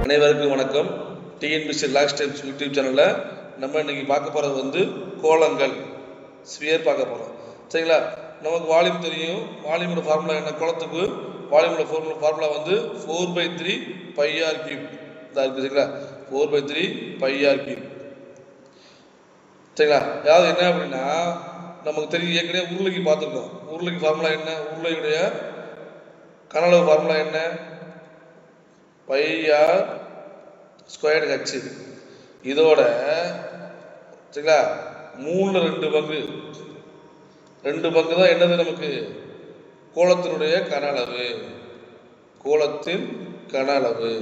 அனைவருக்கும் வணக்கம். TNPSC lock steps YouTube சேனலில் நம்ம இன்னைக்கு பார்க்க போகிறது வந்து கோளங்கள், ஸ்பியர் பார்க்க போகிறோம். சரிங்களா? நமக்கு வால்யூம் தெரியும். வால்யூமோட ஃபார்முலா என்ன? கோளத்துக்கு வால்யூமோட ஃபார்முலா வந்து 4/3 πr³ இதாக இருக்குது. சரிங்களா? 4/3 πr³. சரிங்களா? அதாவது என்ன அப்படின்னா, நமக்கு தெரியும், ஏற்கனவே உருளைக்கு பார்த்துருக்கோம். உருளைக்கு ஃபார்முலா என்ன? உருளையுடைய கனளவு ஃபார்முலா என்ன? πr²h. இதோட சரிங்களா 3/2 பங்கு தான் என்னது? நமக்கு கோளத்தினுடைய கனளவு. கோளத்தின் கனளவு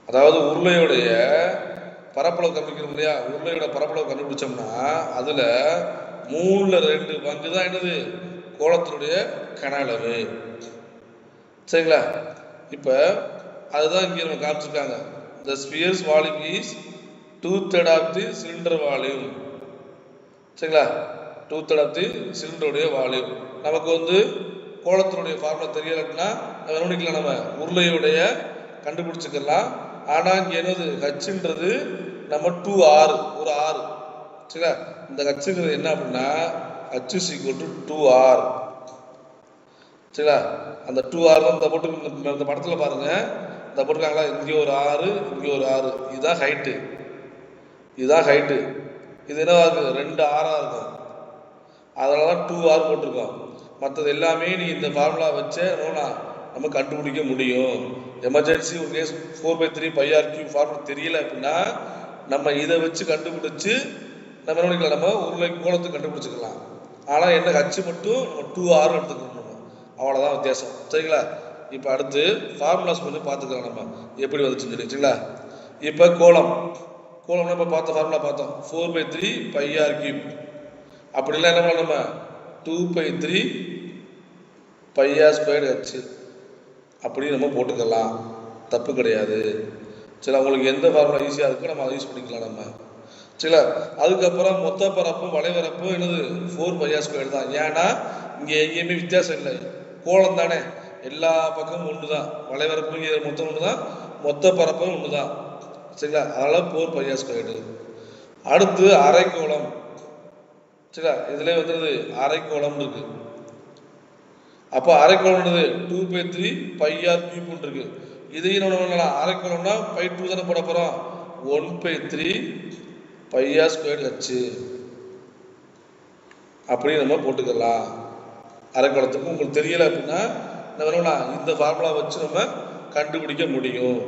அதாவது உருளையுடைய பரப்பளவு கண்டுபிடிக்கிறோம் இல்லையா? உருளையோட பரப்பளவு கண்டுபிடிச்சோம்னா அதுல 3/2 பங்கு தான் என்னது? கோளத்தினுடைய கனளவு. சரிங்களா? இப்ப அதுதான் இங்க நம்ம காமிச்சிருக்காங்க. The sphere's volume is 2/3 of the cylinder volume. சரிங்களா? 2/3 of the cylinder உடைய வால்யூம். நமக்கு வந்து கோளத்தினுடைய ஃபார்முலா தெரியலன்னா என்ன பண்ணிக்கலாம்? நம்ம உருளையுடைய கண்டுபிடிச்சுக்கலாம். ஆனா இங்க என்னது? ஹச்ன்றது நம்ம 2r, ஒரு r. சரிங்களா? இந்த ஹச்ங்கிறது என்ன அப்படின்னா h is equal to 2r. சரிங்களா? அந்த 2r தான் இந்த படத்துல பாருங்க. இந்த போட்டிருக்காங்களா? இங்கே ஒரு 6, இங்கே ஒரு 6. இதுதான் ஹைட்டு. இது என்னவா இருக்கு? 2r இருக்கும். அதனால தான் 2r போட்டிருக்கோம். மற்றது எல்லாமே நீ இந்த ஃபார்முலா வச்சு நம்ம கண்டுபிடிக்க முடியும். எமர்ஜென்சி ஒரு கேஸ் 4/3 πr³ ஃபார்முலா தெரியல அப்படின்னா நம்ம இதை வச்சு கண்டுபிடிச்சு நம்ம என்ன பண்ணிக்கலாம்? நம்ம உருளை கோளத்தை கண்டுபிடிச்சிக்கலாம். ஆனால் என்ன ஹச்சு மட்டும் நம்ம 2r எடுத்துக்கணும். அவ்வளோதான் வித்தியாசம். சரிங்களா? இப்போ அடுத்து ஃபார்முலாஸ் கொஞ்சம் பார்த்துக்கலாம் நம்ம எப்படி வந்துச்சுன்னு சொல்லி. சரிங்களா? இப்போ கோளம்னா இப்போ பார்த்த ஃபார்முலா பார்த்தோம். 4/3 πr³. அப்படிலாம் என்ன பண்ணலாம்? நம்ம 2/3 πr²h அப்படி நம்ம போட்டுக்கலாம். தப்பு கிடையாது. சரி, உங்களுக்கு எந்த ஃபார்முலா ஈஸியாக இருக்கோ நம்ம அதை யூஸ் பண்ணிக்கலாம் நம்ம. சரிங்களா? அதுக்கப்புறம் மொத்த பரப்பும் வளைவரப்பும் என்னது? 4πr² தான். ஏன்னா இங்கே எங்கேயுமே வித்தியாசம் இல்லை. கோளம் தானே, எல்லா பக்கமும் ஒன்று தான். வளைவரப்பு மொத்தம் ஒன்று தான், மொத்த பரப்பும் ஒன்று தான். சரிங்களா? அதனால 4πr². அடுத்து அரைக்கோளம். சரிங்களா? இதுல வந்து அரைக்கோளம் இருக்கு. அப்போ அரைக்கோளம் 2/3 πr³ இருக்கு. இதையும் என்ன பண்ணலாம்? அரைக்கோளம்னா π2 தானே போட போறோம். 1/3 πr²h அப்படி நம்ம போட்டுக்கலாம். அரைக்கோளத்துக்கு உங்களுக்கு தெரியல அப்படின்னா இந்த ஃபார்முலா வச்சு நம்ம கண்டுபிடிக்க முடியும்.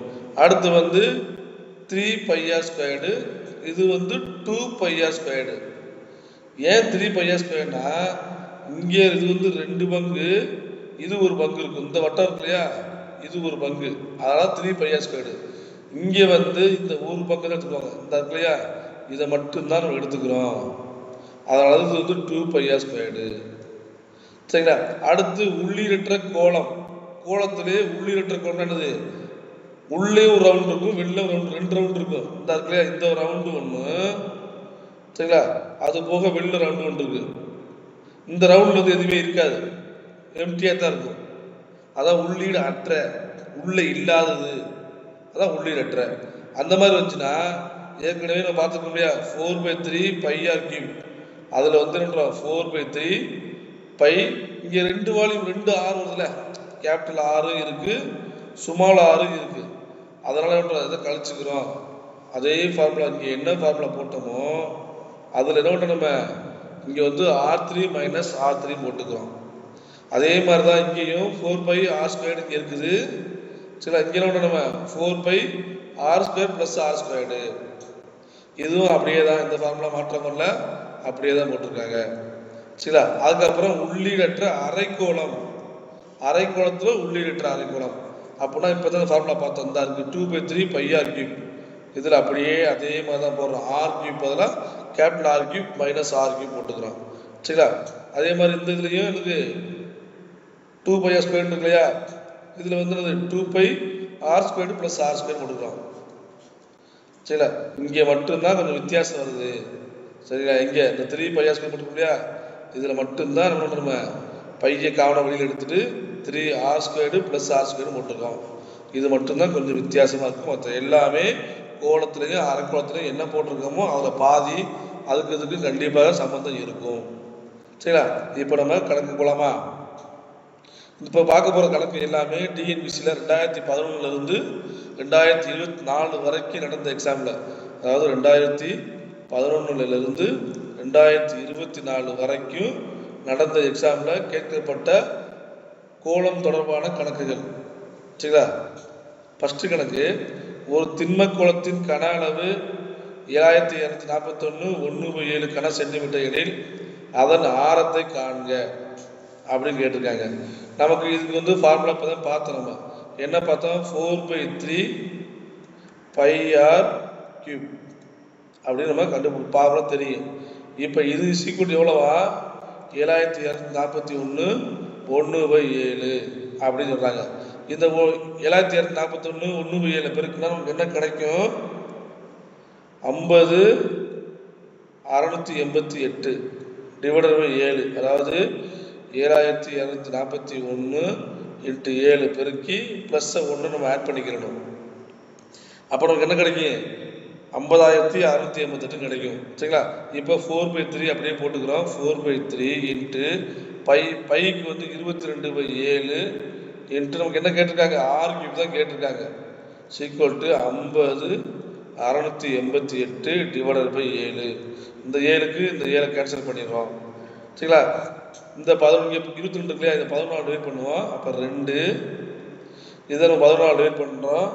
அடுத்து வந்து 3πr². இது வந்து 2πr². ஏன் 3πr²னா இங்கே இது வந்து 2 பங்கு, இது ஒரு பங்கு இருக்கும். இந்த வட்டம் இருக்கு இல்லையா? இது ஒரு பங்கு. அதனால 3πr². இங்கே வந்து இந்த ஒரு பங்கு தான் எடுத்துக்குவாங்க. இந்த இருக்கு இல்லையா? இதை மட்டும்தான் நம்ம எடுத்துக்கிறோம். அதனால இது வந்து 2πr². சரிங்களா? அடுத்து உள்ளீரற்ற கோளம். கோளத்திலே உள்ளீரற்ற கோளம் என்னது? உள்ளே ஒரு ரவுண்ட் இருக்கும், வெளில ஒரு ரவுண்ட், 2 ரவுண்ட் இருக்கும். இந்த இருக்கு இல்லையா? இந்த ரவுண்டு ஒன்று. சரிங்களா? அது போக வெளில ரவுண்டு ஒன்று இருக்கு. இந்த ரவுண்ட்ல வந்து எதுவுமே இருக்காது, எம்டியா தான் இருக்கும். அதான் உள்ளீடு அற்ற, உள்ள இல்லாதது. அதான் உள்ளீடற்ற. அந்த மாதிரி வந்துச்சுன்னா ஏற்கனவே நம்ம பார்த்துக்க முடியாது. 4/3 πr³. அதில் வந்து 4/3 π. இங்கே 2 வால்யூம் 2 r வருதுல, கேபிட்டல் r இருக்கு, ஸ்மால் r இருக்கு. அதனால இதை கழிச்சுக்கிறோம். அதே ஃபார்முலா இங்கே என்ன ஃபார்முலா போட்டோமோ அதில் என்ன பண்ண நம்ம இங்கே வந்து r3 - r3 போட்டுக்கிறோம். அதே மாதிரி தான் இங்கேயும் 4πr² இங்கே இருக்குது. சரி, இங்கே என்ன நம்ம 4πr² + r². இதுவும் அப்படியே தான். இந்த ஃபார்முலா மாற்றம் வரல, அப்படியே தான் போட்டிருக்காங்க. சரிங்களா? அதுக்கப்புறம் உள்ளீடற்ற அரைக்கோளம். அரைக்கோளத்துல உள்ளீடற்ற அரைக்கோளம் அப்படின்னா இப்பதான் ஃபார்முலா பார்த்தோம். இந்த இருக்கு 2/3 πr³. இதுல அப்படியே அதே மாதிரி தான் போடுறோம். r³ பதிலாக கேபிட்டல் r³ - r³ போட்டுக்கிறோம். சரிங்களா? அதே மாதிரி இந்த இதுலயும் எனக்கு 2πr² இருக்கு இல்லையா? இதுல வந்து 2πr² + r² போட்டுக்கிறோம். சரிங்களா? இங்கே மட்டும்தான் கொஞ்சம் வித்தியாசம் வருது. சரிங்களா? இங்கே இந்த 3πr² போட்டுக்கோம் இல்லையா? இதுல மட்டும்தான் நம்ம பையை காவண வழியில் எடுத்துட்டு 3r² + r² போட்டுருக்கோம். இது மட்டும்தான் கொஞ்சம் வித்தியாசமாக இருக்கும். மற்ற எல்லாமே கோலத்திலையும் அரைக்கோளத்திலையும் என்ன போட்டிருக்கோமோ அதில் பாதி அதுக்கு இதுக்கு கண்டிப்பாக சம்பந்தம் இருக்கும். சரிங்களா? இப்போ நம்ம கணக்கு போகலாமா? இப்போ பார்க்க போகிற கணக்கு எல்லாமே டிஎன்பிசியில் 2011 2024 வரைக்கும் நடந்த எக்ஸாமில், அதாவது 2011 2024 வரைக்கும் நடந்த எக்ஸாமில் கேட்கப்பட்ட கோலம் தொடர்பான கணக்குகள். சரிங்களா? ஃபஸ்ட்டு கணக்கு, ஒரு திண்ம கோலத்தின் கன அளவு 7241 1/7 கன சென்டிமீட்டர் எனில் அதன் ஆரத்தை காண்க அப்படின்னு கேட்டிருக்காங்க. நமக்கு இதுக்கு வந்து ஃபார்முலா இப்போ தான் பார்த்தோம். நம்ம என்ன பார்த்தோம்? 4/3 πr³ அப்படின்னு நம்ம ஃபார்முலா தெரியும். இப்போ இது சீக்வெண்ட் எவ்வளவா? 7241 1/7 அப்படின்னு சொல்கிறாங்க. இந்த 7241 1/7 பெருக்குன்னா நமக்கு என்ன கிடைக்கும்? 50,688 / 7, அதாவது 7241 × 7 பெருக்கி ப்ளஸ் 1 நம்ம ஆட் பண்ணிக்கிறணும். அப்போ நமக்கு என்ன கிடைக்கும்? 50,688 கிடைக்கும். சரிங்களா? இப்போ 4/3 அப்படியே போட்டுக்கிறோம். 4/3 × பைக்கு வந்து 22/7 என்று நமக்கு என்ன கேட்டிருக்காங்க? r³ தான் கேட்டிருக்காங்க. = 50,688 / 7. இந்த 7க்கு இந்த 7 கேன்சல் பண்ணிடுறோம். சரிங்களா? இந்த 22 இல்லையா, இதை 14 டிவைட் பண்ணுவோம். அப்போ 2, இதை நம்ம 14 டிவைட் பண்ணுறோம்.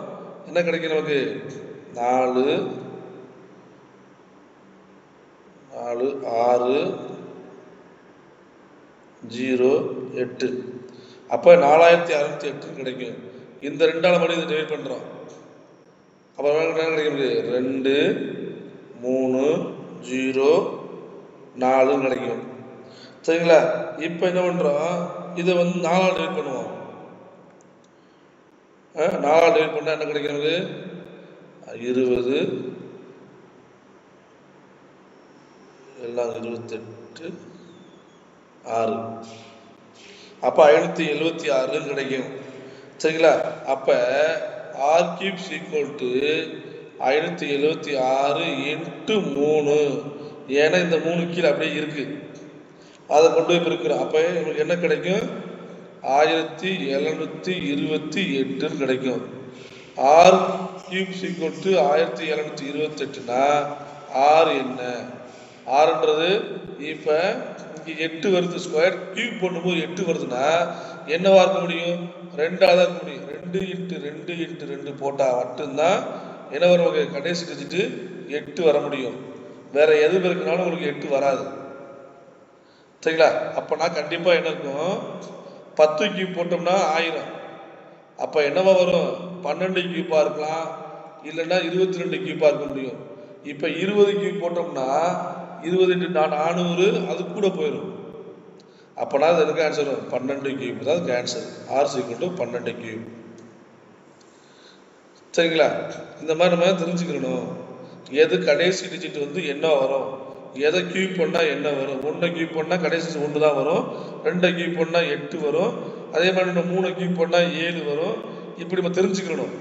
என்ன கிடைக்கும் நமக்கு? 4 6 0 8. அப்போ 4608 கிடைக்கும். இந்த 2ஆல் மணி இதை டிவைட் பண்ணுறோம். அப்போ என்ன கிடைக்கும்? 2 3 0 4 கிடைக்கும். சரிங்களா? இப்போ என்ன பண்ணுறோம்? இதை வந்து 4ஆல் டிவைட் பண்ணுவோம். 4ஆல் டிவைட் பண்ணால் என்ன கிடைக்கும்? 20 எல்லாம் 28 6. அப்போ 576 கிடைக்கும். சரிங்களா? அப்போ r³ = 576 × 3. ஏன்னா இந்த 3 கீழே அப்படியே இருக்கு, அதை கொண்டு போய் பெருக்கிறோம். அப்போ உங்களுக்கு என்ன கிடைக்கும்? 1728 கிடைக்கும். r³ = 1728னா r என்ன? ஆறுன்றது இப்போ இங்கே 8 வருது, ஸ்கொயர் கியூப் பண்ணும்போது 8 வருதுன்னா என்னவா இருக்க முடியும்? 2ஆக தான் இருக்க முடியும். 2 × 2 × 2 போட்டால் மட்டும்தான் என்ன வரும்? கடைசி டிஜிட்டு 8 வர முடியும். வேற எது இருக்குனாலும் உங்களுக்கு 8 வராது. சரிங்களா? அப்போனா கண்டிப்பாக என்ன இருக்கும்? 10³ போட்டோம்னா 1000. அப்போ என்னவா வரும்? 12³ இருக்கலாம், இல்லைன்னா 22³ இருக்க முடியும். இப்போ 20³ போட்டோம்னா 20 × 400 அது கூட போயிடும். அப்போனா அது எனக்கு ஆன்சர் வரும் 12³ தான் ஆன்சர். r = 12³. சரிங்களா? இந்த மாதிரி நம்ம தெரிஞ்சுக்கணும். எது கடைசி டிஜிட் வந்து என்ன வரும், எதை கியூப் பண்ணால் என்ன வரும். 1 கியூப் பண்ணால் கடைசி 1 தான் வரும், 2 கியூப் பண்ணால் 8 வரும், அதே மாதிரி நம்ம 3 கியூப் பண்ணால் 7 வரும். இப்படி நம்ம தெரிஞ்சுக்கணும்.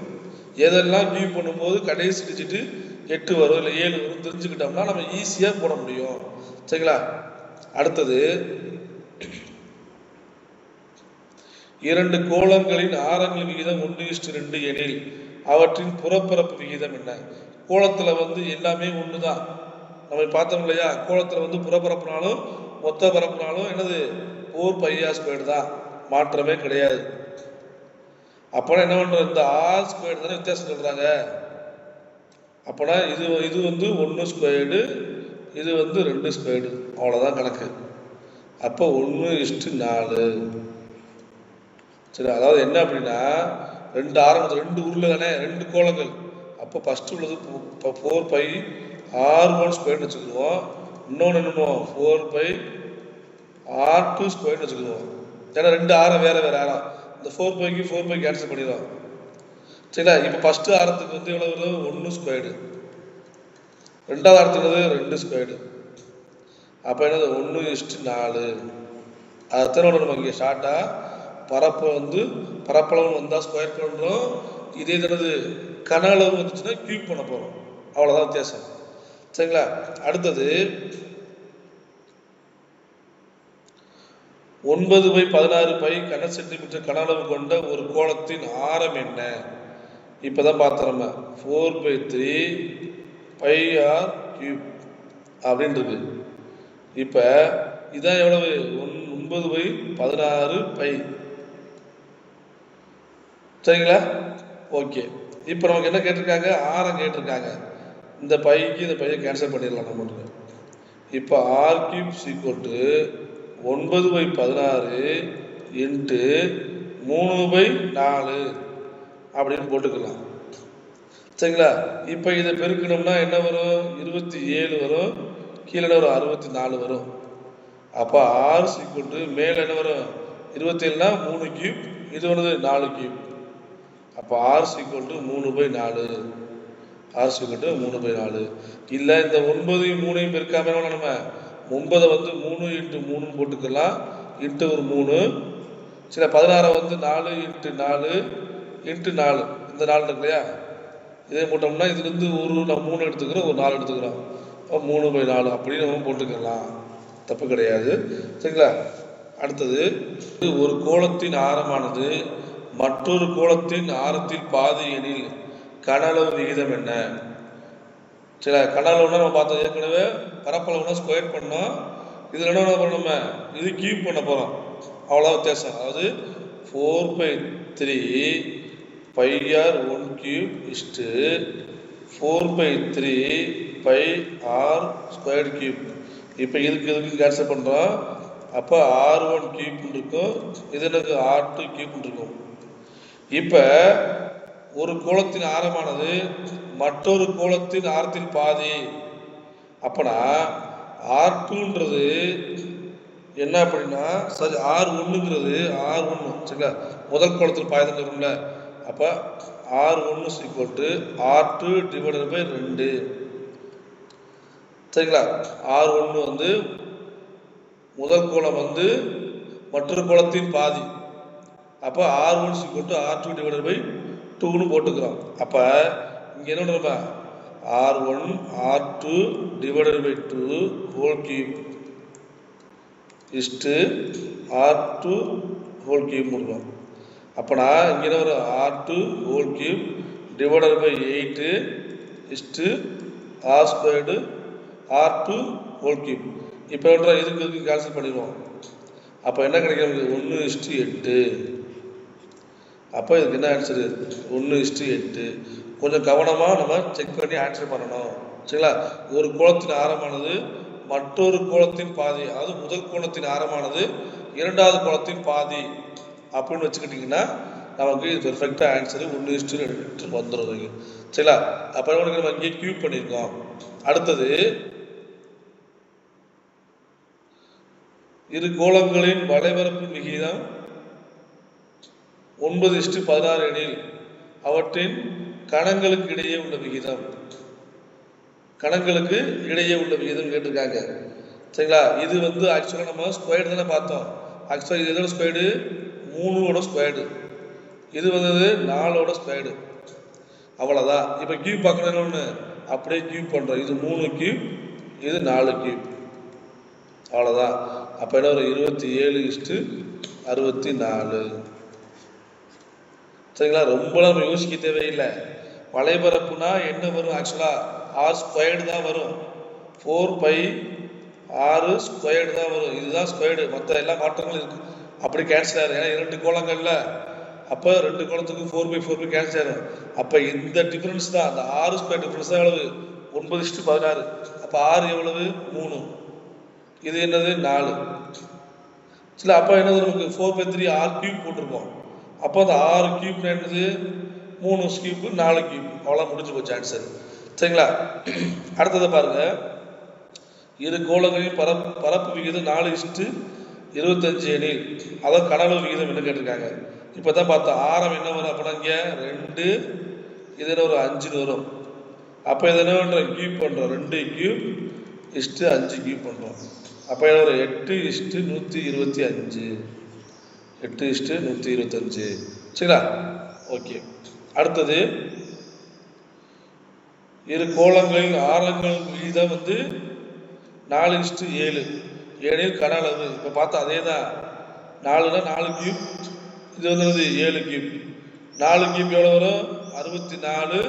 எதெல்லாம் கியூப் பண்ணும்போது கடைசி டிஜிட்டு 8 வரும் இல்லை 7 வரும் தெரிஞ்சுக்கிட்டோம்னா நம்ம ஈஸியாக போட முடியும். சரிங்களா? அடுத்தது, 2 கோளங்களின் ஆரங்கள் விகிதம் 1:2 எனில் அவற்றின் புறப்பரப்பு விகிதம் என்ன? கோளத்தில் வந்து எல்லாமே ஒன்று தான். நம்ம பார்த்தோம் இல்லையா? கோளத்தில் வந்து புறப்பரப்புனாலும் மொத்த பரப்புனாலும் என்னது 4πr² தான், மாற்றமே கிடையாது. அப்போனா என்ன பண்ணுறோம்? இந்த r² தானே வித்தியாசம் சொல்கிறாங்க. அப்போனா இது வந்து 1², இது வந்து 2², அவ்வளோதான் கணக்கு. அப்போ 1:4. சரி, அதாவது என்ன அப்படின்னா 2 ஆரம்பத்தில் 2 உருளை தானே, 2 கோளங்கள். அப்போ ஃபஸ்ட்டு உள்ளது 4πr² வச்சுக்குவோம். இன்னொன்று என்னமோ 4πr² வச்சுக்குவோம். ஏன்னா 2 ஆரம் வேற வேற ஆரம். இந்த 4πக்கு 4π கேன்சல் பண்ணிடுவோம். சரிங்களா? இப்போ ஃபஸ்ட்டு ஆரத்துக்கு வந்து எவ்வளோ வரும்? 1². ரெண்டாவது ஆரத்துக்கு 2². அப்போ என்னது 1:4. அத்தனை நம்ம இங்கே ஷார்ட்டாக பரப்பளவு வந்தால் ஸ்கொயர் பண்ணுறோம், இதே தனது கன அளவு வந்துச்சுன்னா கியூப் பண்ண போகிறோம். அவ்வளோதான் வித்தியாசம். சரிங்களா? அடுத்தது 9/16 பை கன சென்டிமீட்டர் கன அளவு கொண்ட ஒரு கோளத்தின் ஆரம் என்ன? இப்போதான் பார்த்தோம் நம்ம 4/3 பை ஆர் கியூப் அப்படின்னு இருக்கு. இப்போ இதான் எவ்வளவு? 9/16 பை. சரிங்களா? ஓகே. இப்போ நமக்கு என்ன கேட்டிருக்காங்க? ஆரம் கேட்டிருக்காங்க. இந்த பைக்கு இந்த பையை கேன்சல் பண்ணிடலாம் நமக்கு. இப்போ ஆர் கியூப் ஈக்குவல் 9/16 இன்ட்டு 3/4 அப்படின்னு போட்டுக்கலாம். சரிங்களா? இப்போ இதை பெருக்கணும்னா என்ன வரும்? 27 வரும், கீழே ஒரு 64 வரும். அப்போ ஆர் ஈக்குவல் மேலே என்ன வரும்? 27னா 3 கியூப், இது வந்து 4 கியூப். அப்போ ஆர் ஈக்குவல் 3/4. R equal 3/4. இல்லை இந்த 9ஐயும் 3ஐயும் பெருக்காம நம்ம 9 வந்து 3 இன்ட்டு 3 போட்டுக்கலாம், இன்ட்டு ஒரு 3. சில 16 வந்து 4 இன்ட்டு 4 இன்ட்டு 4, இந்த 4 இருக்கு இல்லையா? இதே போட்டோம்னா இதுலேருந்து ஒரு 3 எடுத்துக்கிறோம், ஒரு 4 எடுத்துக்கிறோம். 3/4 அப்படின்னு நம்ம போட்டுக்கலாம், தப்பு கிடையாது. சரிங்களா? அடுத்தது, ஒரு கோளத்தின் ஆரமானது மற்றொரு கோளத்தின் ஆரத்தில் பாதி எனில் கன அளவு விகிதம் என்ன? சரி, கன அளவுனா நம்ம பார்த்தோம் ஏற்கனவே. பரப்பளவுனா ஸ்கொயர் பண்ணோம். இதில் என்ன பண்ண நம்ம இது கியூப் பண்ண போகிறோம். அவ்வளோ வித்தியாசம். அதாவது 4/3 pi R 1 cube is to 4/3 pi R square cube. இப்போ இதுக்கு கேன்சல் பண்ணுறோம். அப்போ R1 கியூப் இருக்கும், இது எனக்கு R2 கியூப் இருக்கும். இப்போ ஒரு கோளத்தின் ஆரமானது மற்றொரு கோளத்தின் ஆரத்தின் பாதி. அப்பனா R2ன்றது என்ன அப்படின்னா, சரி R1ங்கிறது R1 சரிங்களா, முதல் கோளத்தில் பாய்தான் வரும்ல. அப்போ R1 equal R2 divided by 2. சரிங்களா? R1 வந்து முதல் கோளம் வந்து மற்றொரு கோளத்தின் பாதி. அப்போ R1 equal R2 divided by 2ன்னு போட்டுக்கிறோம். அப்போ இங்கே என்ன பண்ணுறப்ப R1 R2 divided by 2 whole cube is to R2 whole cube கொடுக்கும். அப்போ நான் இங்கே என்ன வரும்? R2 whole cube divided by 8 is to R squared R2 whole cube. இப்போ இதுக்கு கேன்சல் பண்ணிடுவோம். அப்போ என்ன கிடைக்கும்? 1:8. அப்போ இதுக்கு என்ன ஆன்சரு? 1:8. கொஞ்சம் கவனமாக நம்ம செக் பண்ணி ஆன்சர் பண்ணணும். சரிங்களா? ஒரு கோளத்தின் ஆரமானது மற்றொரு கோளத்தின் பாதி, அதாவது முதல் கோளத்தின் ஆரமானது இரண்டாவது கோளத்தின் பாதி அப்படின்னு வச்சுக்கிட்டிங்கன்னா நமக்கு இது பெர்ஃபெக்டாக ஆன்சரு 1:2 வந்துடும். சரிங்களா? அப்போ நம்ம இங்கே கியூப் பண்ணியிருக்கோம். அடுத்தது, இரு கோளங்களின் வளைபரப்பு விகிதம் 9:16 எனில் அவற்றின் கணங்களுக்கு இடையே உள்ள விகிதம். கணங்களுக்கு இடையே உள்ள விகிதம் கேட்டிருக்காங்க. சரிங்களா? இது வந்து ஆக்சுவலாக நம்ம ஸ்கொயர்டு தானே பார்த்தோம். ஆக்சுவலாக இது எதோட ஸ்கொயர்டு? 3ஓட ஸ்கொயர்டு. இது வந்து 4ஓட ஸ்கொயர்டு. அவ்வளோதான். இப்போ கியூப் பார்க்கணும் ஒன்று, அப்படியே கியூப் பண்ணுறோம். இது 3 கியூப், இது 4 கியூப். அவ்வளோதான். அப்போ என்ன ஒரு 27:64. சரிங்களா? ரொம்ப நம்ம யோசிக்க தேவையில்லை. வளைபரப்புனா என்ன வரும்? ஆக்சுவலாக ஆர் ஸ்கொயர்டு தான் வரும். 4πr ஸ்கொயர்டு தான் வரும். இதுதான் ஸ்கொயர்டு. மற்ற எல்லா மாற்றங்களும் இருக்கு. அப்படி கேன்சல் ஆயிரும். ஏன்னா 2 கோளங்கள்ல அப்போ 2 கோளத்துக்கு 4/4 கேன்சல் ஆயிரும். அப்போ இந்த டிஃபரன்ஸ் தான், அந்த R ஸ்கொயர் டிஃபரன்ஸ் தான் எவ்வளவு? 9:16. அப்போ R எவ்வளவு? 3. இது என்னது? 4. சரி, அப்போ என்னது? நமக்கு 4/3 R கியூப் போட்டிருக்கோம். அப்போ அந்த 6 கியூப் என்னது? 3 கியூப் 4 கியூப். அவ்வளோ முடிஞ்சு போச்சு ஆன்சர். சரிங்களா? அடுத்ததை பாருங்க. இரு கோளங்களின் பரப்பு விகிதம் 4:25 எனில் அதாவது கடவுள் விகிதம் என்ன கேட்டிருக்காங்க. இப்போ தான் பார்த்தோம். ஆரம் என்ன வரும்? அப்படின்னா இங்கே 2, இது என்ன ஒரு 5 வரும். அப்போ இதை என்ன பண்ணுறோம்? கியூப் பண்ணுறோம். 2 கியூப் இஸ்ட்டு 5 கியூப் பண்ணுறோம். அப்போ என்ன ஒரு 8:125. 8:125. சரிங்களா? ஓகே. அடுத்தது இரு கோளங்களின் ஆரங்கள் விகிதம் வந்து 4:7 ஏனில் கன அளவு. இப்போ பார்த்தா அதே தான் 4னா 4 கியூப், இது வந்து 7 கியூப். 4 கியூப் எவ்வளோ வரும்? 64.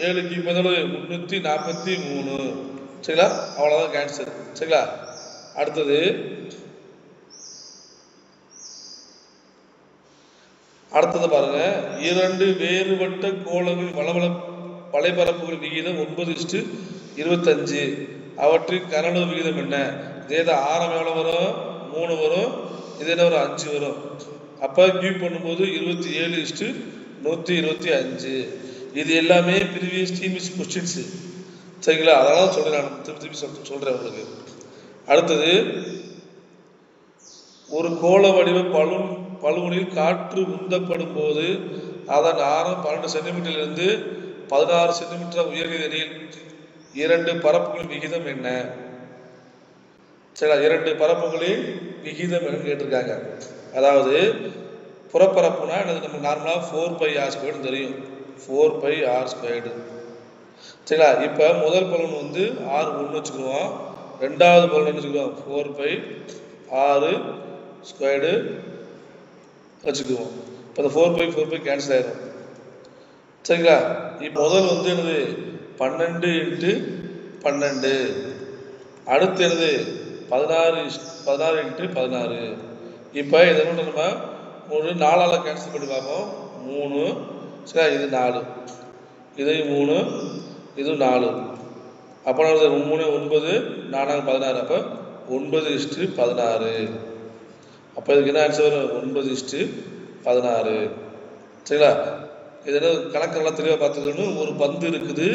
7 கியூப் எவ்வளோ? 343. சரிங்களா? அவ்வளோதான் கேன்சர். சரிங்களா? அடுத்தது பாருங்க, 2 வேறுபட்ட கோளங்கள் வலைபரப்புகள் விகிதம் 9:25. அவற்றின் கனளவு விகிதம் என்ன? இதேதான், ஆரம் எவ்வளோ வரும்? 3 வரும். இது என்ன ஒரு 5 வரும். அப்போ கியூப் பண்ணும்போது 27:125. இது எல்லாமே ப்ரீவியஸ் டிஎன்பிஎஸ்சி கொஸ்டின்ஸு. சரிங்களா? அதனால சொல்கிறேன், நான் திருப்பி சொல்கிறேன் உங்களுக்கு. அடுத்தது, ஒரு கோள வடிவ பலூனில் காற்று உந்தப்படும் போது அதன் ஆரம் 12 சென்டிமீட்டரிலிருந்து 16 சென்டிமீட்டர் உயர்வதெனில் 2 பரப்புகளின் விகிதம் என்ன? சரி, 2 பரப்புகளின் விகிதம் என்னன்னு கேட்டிருக்காங்க. அதாவது புறப்பரப்புனா நம்ம நார்மலாக 4πr² தெரியும். 4πr². சரிங்களா? இப்போ முதல் பலூன் வந்து R1 வச்சுக்குவோம். ரெண்டாவது பலூன் வச்சுக்குவோம் 4πr² வச்சுக்குவோம். இப்போ இந்த 4π கேன்சல் ஆயிடும். சரிங்களா? இப்போ முதல் வந்து என்னது 12×12. அடுத்து என்னது 16×16. இப்போ இதை நம்ம ஒரு 4ஆல் கேன்சல் பண்ணி பார்ப்போம். 3. சரி, இது 4, இது 3, இது 4. அப்போ 3 9, 4 16. அப்போ 9:16. அப்போ இதுக்கு என்ன ஆன்சர் வரும்? 9:16. சரிங்களா? இது என்ன கணக்கு நல்லா தெளிவாக பார்த்துக்கணும். ஒரு பந்து இருக்குது,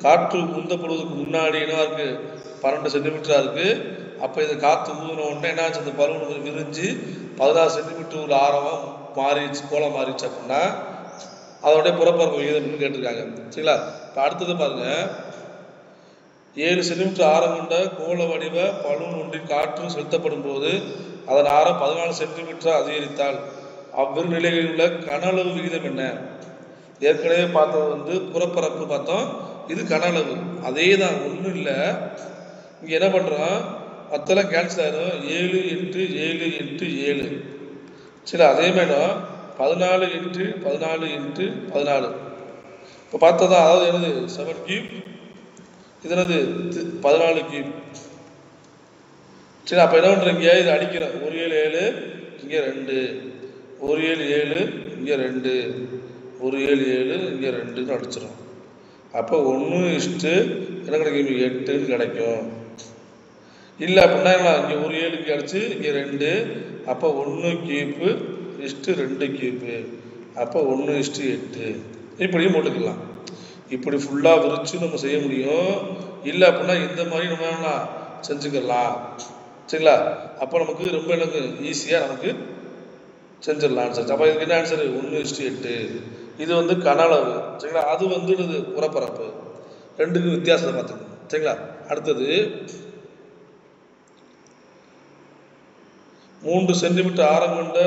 காற்று உந்தப்படுவதற்கு முன்னாடி என்ன இருக்கு? 12 சென்டிமீட்டரா இருக்கு. அப்போ இது காற்று ஊதின உடனே என்ன ஆச்சு? அந்த பலூன் விரிஞ்சு 16 சென்டிமீட்டர் ஒரு ஆரமாக மாறிடுச்சு, கோலம் மாறிடுச்சு. அப்படின்னா அதோடைய புறப்பரப்பு விகிதம் கேட்டிருக்காங்க. சரிங்களா? இப்போ அடுத்தது பாருங்க, 7 சென்டிமீட்டர் ஆரம் கொண்ட கோள வடிவ பலூன் ஒன்றில் காற்று செலுத்தப்படும் போது அதன் ஆரம் 14 சென்டிமீட்டர் அதிகரித்தால் அவ்விரு நிலைகளில் உள்ள கன அளவு விகிதம் என்ன? ஏற்கனவே பார்த்தது வந்து புறப்பரப்பு பார்த்தோம், இது கன அளவு. அதே தான், ஒன்றும் இல்லை. இங்கே என்ன பண்ணுறோம்? மொத்தம் கேன்சல் ஆயிரும். 7×7×7. சரி, அதே மாதிரி 14×14×14. இப்போ பார்த்ததா, அதாவது என்னது 7 கியூப், இது என்னது 14 கியூப். சரி, அப்போ என்ன பண்ணுறீங்க? இது அடிக்கிறேன். 1 7 7, இங்கே 2, 1 7 7, இங்கே 2, 1 7 7, இங்கே 2 அடிச்சிடும். அப்போ 1 என்ன கிடைக்கும்? 8 கிடைக்கும். இல்லை அப்படின்னா இங்கே 1 7 அடிச்சு இங்கே 2. அப்போ 1 கியூப்பு 2 கியூப்பு. அப்போ 1:8. இப்படியும் போட்டுக்கலாம். இப்படி ஃபுல்லாக விரிச்சு நம்ம செய்ய முடியும். இல்லை அப்படின்னா இந்த மாதிரி நம்ம செஞ்சுக்கலாம். சரிங்களா? அப்போ நமக்கு ரொம்ப எனக்கு ஈஸியாக நமக்கு செஞ்சிடலாம் ஆன்சர். அப்போ இதுக்கு என்ன ஆன்சரு? 1:8. இது வந்து கன அளவு. சரிங்களா? அது வந்து இது புறப்பரப்பு. ரெண்டுக்கும் வித்தியாசத்தை பார்த்துக்கணும். சரிங்களா? அடுத்தது, 3 சென்டிமீட்டர் ஆரம் கொண்ட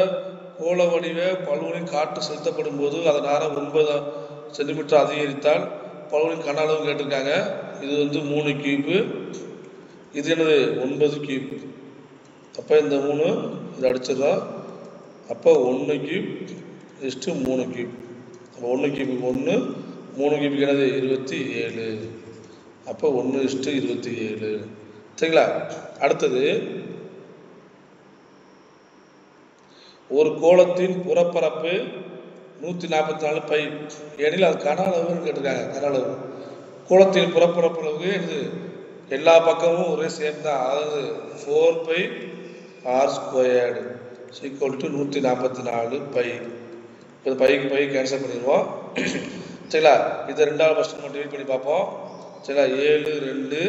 கோள வடிவ பலூனில் காற்று செலுத்தப்படும் போது அதன் ஆரம் 9 சென்டிமீட்டர் அதிகரித்தால் பலூனின் கன அளவு கேட்டிருக்காங்க. இது வந்து 3 கியூப்பு, இது என்னது 9 கியூப். அப்போ இந்த 3 இது அடிச்சிடலாம். அப்போ 1 கியூப் 3 கியூப். அப்போ 1 கியூப்புக்கு 1, 3 கியூப்புக்கு என்னது 27. அப்போ 1:27. சரிங்களா? அடுத்தது, ஒரு கோளத்தின் புறப்பரப்பு 144 பை எனில் அது கன அளவுன்னு கேட்டிருக்காங்க. கன அளவு கோளத்தின் புறப்பரப்பு அளவுக்கு இது எல்லா பக்கமும் ஒரே சேம் தான். அதாவது 4πr² = 144 பை. இப்போ பைக்கு பை கேன்சல் பண்ணிடுவோம். சரிங்களா? இதை 2ஆல் ஃபஸ்ட்டு நம்ம டிவைட் பண்ணி பார்ப்போம். சரிங்களா? 7 2,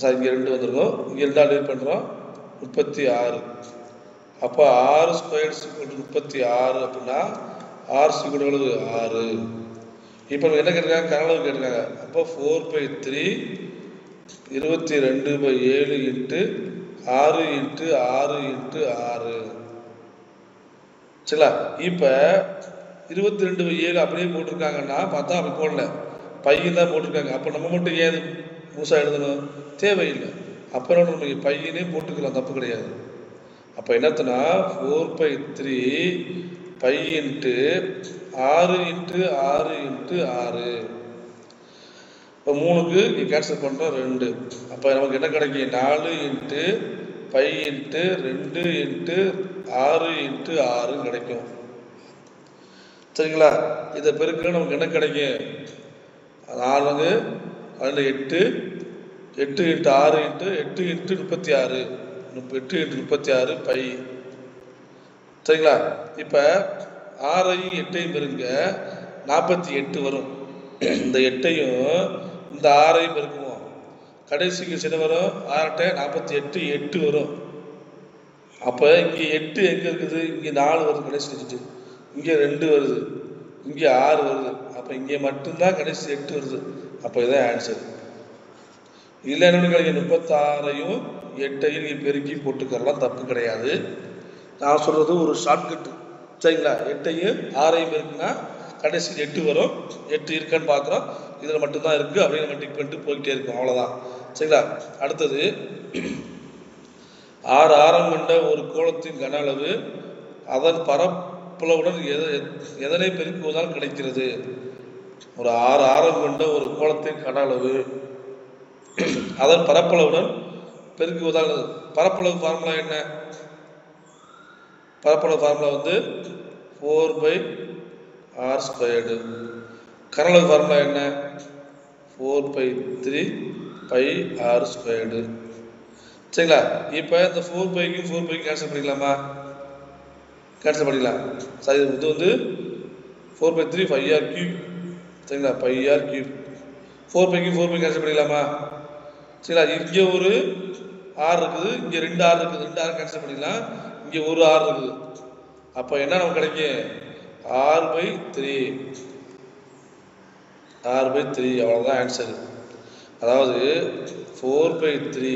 சாரி இங்கே 2 வந்துருக்கும். இங்கே 2ஆல் டிவைட் பண்ணுறோம், 36. அப்போ r² = 36 அப்படின்னா r = 6. இப்போ என்ன கேட்டிருக்காங்க? கன அளவு கேட்டிருக்காங்க. அப்போ 4/3 22/7 6 × 6 × 6. சரிங்களா? இப்போ 22/7 அப்படியே போட்டிருக்காங்கன்னா பார்த்தா அப்படி போடல, பையன் தான் போட்டிருக்காங்க. அப்போ நம்ம மட்டும் ஏன் முழுசா எழுதணும்? தேவையில்லை. அப்புறம் நம்ம பையனே போட்டுக்கலாம், தப்பு கிடையாது. அப்போ என்னத்துனா 4/3 பை இன்ட்டு 6 இன்ட்டு 6 இன்ட்டு 6. இப்போ 3க்கு கேன்சல் பண்ணுறோம் 2. அப்போ நமக்கு என்ன கிடைக்கும்? 4 into pi into 2 into 6 into 6 கிடைக்கும். சரிங்களா? இதை பெருக்க நமக்கு என்ன கிடைக்கும்? 4 அதில் 8 8 into 6 into 8 into 36 8 into 36 pi. சரிங்களா? இப்போ 6ஐயும் 8ஐயும் பெருங்க 48 வரும். இந்த 8ஐயும் இந்த 6ஐயும் பெருக்குவோம், கடைசிக்கு சின்ன வரும் 6 48 8 வரும். அப்போ இங்கே 8 எங்கே இருக்குது? இங்கே 4 வருது கடைசி டிஜிட்டு, இங்கே 2 வருது, இங்கே 6 வருது. அப்போ இங்கே மட்டும்தான் கடைசி 8 வருது. அப்போ இதான் ஆன்சர். இல்லை என்ன கிடைக்கும்? 36ஐயும் 8ஐயும் நீங்கள் பெருக்கி போட்டுக்கலாம், தப்பு கிடையாது. நான் சொல்கிறது ஒரு ஷார்ட்கட்டு. சரிங்களா? 8ஐயும் 6ஐயும் பெருக்குன்னா கடைசி 8 வரும். 8 இருக்கான்னு பார்க்குறோம், இதில் மட்டும்தான் இருக்குது அப்படின்னு நம்ம டிக் பண்ணிட்டு போய்கிட்டே இருக்கும், அவ்வளோதான். சரிங்களா? அடுத்தது 6 ஆரம் கொண்ட ஒரு கோளத்தின் கன அளவு அதன் பரப்பளவுடன் எதனை பெருக்குவதால் கிடைக்கிறது? ஒரு 6 ஆரம் கொண்ட ஒரு கோளத்தின் கன அளவு அதன் பரப்பளவுடன் பெருக்குவதால், பரப்பளவு ஃபார்முலா என்ன? பரப்பளவு ஃபார்முலா வந்து 4/r². கனளவு ஃபார்முலா என்ன? 4/3 πr². சரிங்களா? இப்போ இந்த 4πக்கும் 4πக்கும் கேன்சல் பண்ணிக்கலாமா? கேன்சல் பண்ணிக்கலாம். சரி, இது வந்து 4/3 πr³. சரிங்களா? πr³. 4πக்கும் 4πக்கும் கேன்சல் பண்ணிக்கலாமா? சரிங்களா? இங்கே ஒரு ஆர் இருக்குது, இங்கே 2 ஆர் இருக்குது, 2 ஆர் கேன்சல் பண்ணிக்கலாம். இங்கே ஒரு ஆர் இருக்குது. அப்போ என்ன நமக்கு கிடைக்கும்? r/3. r/3 அவ்வளோதான் ஆன்சரு. அதாவது 4/3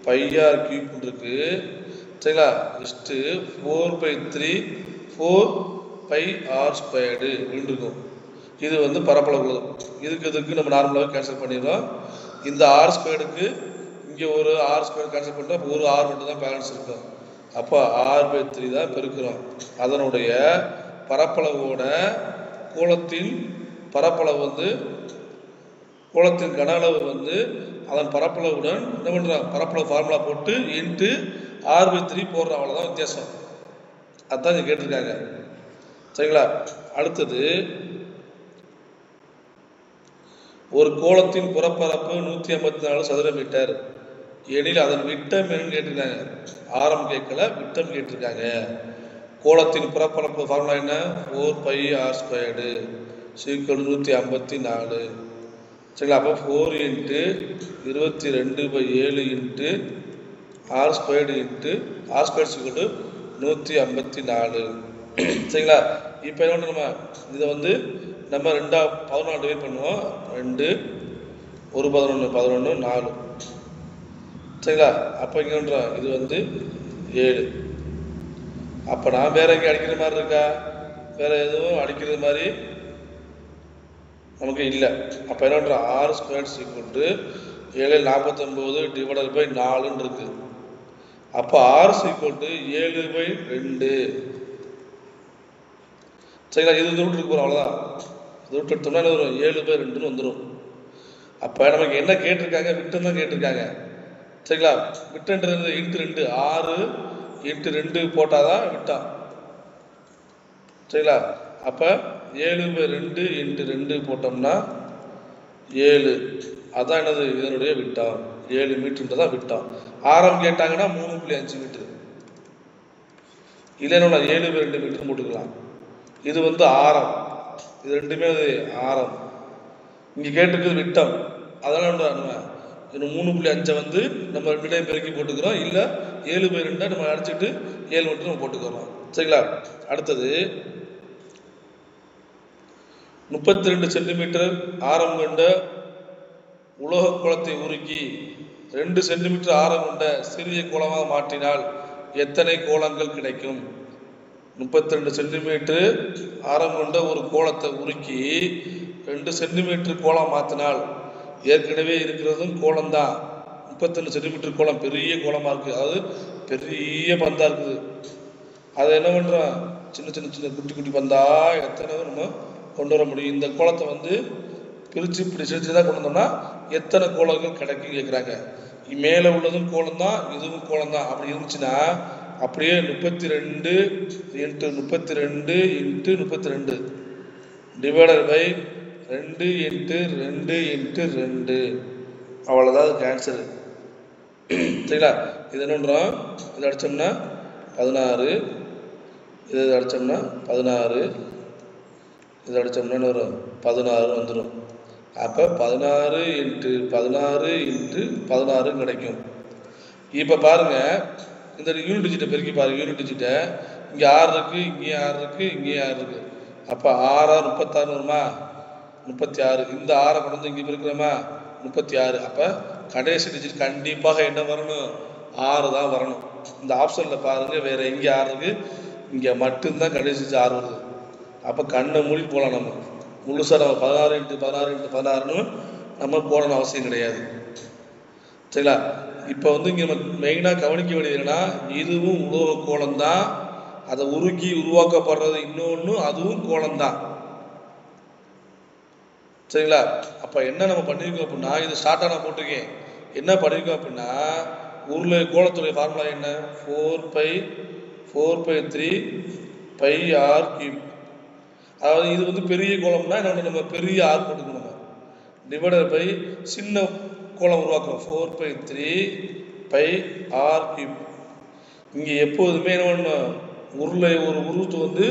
πr³ இருக்கு. சரிங்களா? நெக்ஸ்ட்டு 4/3 4πr² இருக்கும். இது வந்து பரப்பளவு. இதுக்கு நம்ம நார்மலாக கேன்சல் பண்ணிடுறோம். இந்த r²க்கு இங்கே ஒரு r² கேன்சல் பண்ணுறோம், ஒரு r மட்டும் தான் பேலன்ஸ் இருக்கும். அப்போ r/3 தான் பெருக்கிறோம். அதனுடைய பரப்பளவோட கோளத்தின் பரப்பளவு வந்து, கோளத்தின் கன அளவு வந்து அதன் பரப்பளவுடன் என்ன பண்ணுறோம்? பரப்பளவு ஃபார்முலா போட்டு இன்ட்டு r/3 போடுறோம், அவ்வளோதான் வித்தியாசம். அதுதான் இங்கே கேட்டிருக்காங்க. சரிங்களா? அடுத்தது ஒரு கோளத்தின் புறப்பரப்பு 154 சதுர மீட்டர் எனில் அதன் விட்டம் என்னன்னு கேட்டிருக்காங்க. ஆரம் கேட்கல, விட்டம் கேட்டிருக்காங்க. கோளத்தின் புறப்பரப்பு ஃபார்முலா என்ன? 4πr² = 154. சரிங்களா? அப்போ 4 into 22/7 into r² into r² = 154. சரிங்களா? இப்போ என்ன நம்ம இதை வந்து நம்ம 14 டிவைட் பண்ணுவோம். 2 1 11 11 4. சரிங்களா? அப்போ இங்கே பண்ணுறோம், இது வந்து 7. அப்போ நான் வேற எங்கே அடிக்கிற மாதிரி இருக்கா? வேற எதுவும் அடிக்கிறது மாதிரி நமக்கு இல்லை. அப்போ என்ன பண்ணுறோம்? r² = 749 ÷ 4 இருக்கு. அப்போ r = 7/2. சரிங்களா? இது ரூட் இருக்கு போகிறோம், அவ்வளோதான். ரூட் எடுத்தோம்னா என்ன வரும்? 7/2 வந்துடும். அப்போ நமக்கு என்ன கேட்டிருக்காங்க? விட்டம் தான் கேட்டிருக்காங்க. சரிங்களா? விட்டன்றது ×2, 6 × 2 போட்டால் தான் விட்டம். சரிங்களா? அப்போ 7/2 × 2 போட்டோம்னா 7. அதான் என்னது? இதனுடைய விட்டம் 7 மீட்டர் தான் விட்டம். ஆரம் கேட்டாங்கன்னா 3.5 மீட்டர். இல்லைன்னா 7/2 மீட்டர் போட்டுக்கலாம். இது வந்து ஆரம், இது ரெண்டுமே ஆரம். இங்கே கேட்டிருக்குது விட்டம், அதெல்லாம் நம்ம 3.5 வந்து நம்ம 2 பெருக்கி போட்டுக்கிறோம். இல்லை 7/2 நம்ம அடிச்சுட்டு 7 மட்டும் நம்ம போட்டுக்கிறோம். சரிங்களா? அடுத்தது 32 சென்டிமீட்டர் ஆரம் கொண்ட உலோக கோளத்தை உருக்கி 2 சென்டிமீட்டர் ஆரம் கொண்ட சிறிய கோளமாக மாற்றினால் எத்தனை கோளங்கள் கிடைக்கும்? 32 சென்டிமீட்டர் ஆரம் கொண்ட ஒரு கோலத்தை உருக்கி 2 சென்டிமீட்டர் கோலம் மாற்றினால் ஏற்கனவே இருக்கிறதும் கோலம் தான். 32 சென்டிமீட்டர் கோலம் பெரிய கோலமாக இருக்குது, அதாவது பெரிய பந்தா இருக்குது. அதை என்ன பண்ணுறோம், சின்ன சின்ன சின்ன குட்டி குட்டி பந்தா எத்தனை நம்ம கொண்டு வர முடியும். இந்த கோலத்தை வந்து பிரித்து இப்படி சிரிச்சு தான் கொண்டு வந்தோம்னா எத்தனை கோலங்கள் கிடைக்கும் கேட்குறாங்க. மேலே உள்ளதும் கோலம் தான், இதுவும் கோலம் தான். அப்படி இருந்துச்சுன்னா அப்படியே 32 × 32 × 32 டிவைடட் பை 2 × 2 × 2. அவ்வளோதான் கேன்சரு. சரிங்களா? இது என்ன பண்ணுறோம், இதை அடித்தோம்னா 16, இதை அடித்தோம்னா 16, இதை அடித்தோம்னா என்ன வரும் 16 வந்துடும். அப்போ 16 × 16 × 16 கிடைக்கும். இப்போ பாருங்கள், இந்த யூனிட் டிஜிட்டை பெருக்கி பாருங்கள். யூனிட் டிஜிட்டை இங்கே 6 இருக்குது, இங்கே 6 இருக்குது, இங்கே 6 இருக்குது. அப்போ 6 36 வருமா, 36. இந்த 6 கொண்டு வந்து இங்கே பெருக்கிறோமா 36. அப்போ கடைசி டிஜிட் கண்டிப்பாக என்ன வரணும், 6 தான் வரணும். இந்த ஆப்ஷனில் பாருங்கள், வேறு எங்கே 6 இருக்குது, இங்கே மட்டும்தான் கடைசி 6 வருது. அப்போ கண்ணை மூடி போகலாம். நம்ம முழுசாக நம்ம 16 × 16 × 16ன்னு நம்ம போடணும் அவசியம் கிடையாது. சரிங்களா? இப்போ வந்து இங்கே நம்ம மெயினாக கவனிக்க வேண்டியது என்னன்னா, இதுவும் உலோக கோலம் தான், அதை உருக்கி உருவாக்கப்படுறது இன்னொன்று, அதுவும் கோலம் தான். சரிங்களா? அப்போ என்ன நம்ம பண்ணியிருக்கோம் அப்படின்னா, இது ஷார்ட்டாக நான் போட்டிருக்கேன். என்ன பண்ணியிருக்கோம் அப்படின்னா, உருளை கோலத்துடைய ஃபார்முலா என்ன, 4π3 πr3. அதாவது இது வந்து பெரிய கோலம்னா என்ன, நம்ம பெரிய ஆர் போட்டுக்கணும். டிவைடட் பை சின்ன கோலம் உருவாக்குறோம் 4π3 πr3. இங்கே எப்போதுமே என்ன பண்ணணும், உருளை ஒரு உருவத்தை வந்து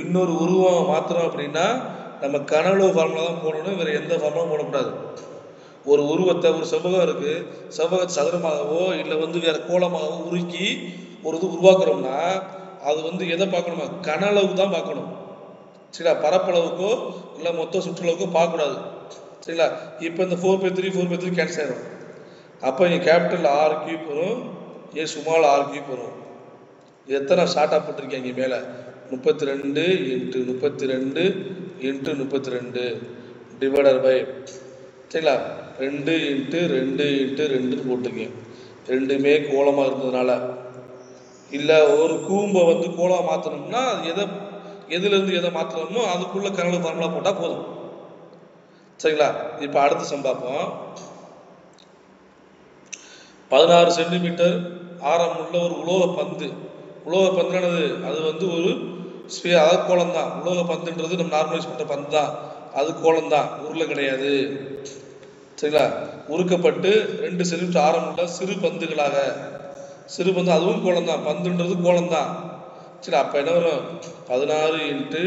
இன்னொரு உருவம் மாத்திரம் அப்படின்னா நம்ம கனவுளவு ஃபார்முலா தான் போடணும், வேறு எந்த ஃபார்முலாவும் போடக்கூடாது. ஒரு உருவத்தை, ஒரு செவ்வகம் இருக்குது, செவ்வகத்தை சதுரமாகவோ இல்லை வந்து வேறு கோலமாகவோ உருக்கி ஒரு இது உருவாக்குறோம்னா அது வந்து எதை பார்க்கணுமா, கனளவு தான் பார்க்கணும். சரிங்களா? பரப்பளவுக்கோ இல்லை மொத்த சுற்றளவுக்கோ பார்க்கக்கூடாது. சரிங்களா? இப்போ இந்த 4π3 கேன்சல் ஆகிடும். அப்போ இங்கே கேபிட்டல் R³ வரும், ஸ்மால் R³ வரும். எத்தனை ஷார்ட்டாக போட்டிருக்கேன் இங்கே மேலே, 32 × 32 × 32 டிவைடட் பை, சரிங்களா, 2 × 2 × 2 போட்டிருக்கேன். ரெண்டுமே கோலமாக இருந்ததுனால. இல்லை ஒரு கூம்பை வந்து கோலமாக மாற்றணும்னா அது எதுலேருந்து எதை மாற்றணுமோ அதுக்குள்ளே கனவு ஃபார்முலா போட்டால் போதும். சரிங்களா? இப்போ அடுத்த சம் பார்ப்போம். 16 சென்டிமீட்டர் ஆரம் உள்ள ஒரு உலோக பந்து. உலோக பந்துனானது அது வந்து ஒரு அதாவது கோலம் தான். உலோக பந்துன்றது நம்ம நார்மலைஸ் பண்ணுற பந்து தான், அது கோலம் தான், உருளை கிடையாது. சரிங்களா? உருக்கப்பட்டு 2 சென்டிமீட்டர் ஆரம் உள்ள சிறு பந்துகளாக, சிறு பந்து அதுவும் கோலம் தான், பந்துன்றது கோலம் தான். சரி, அப்போ என்ன வரும், 16 ×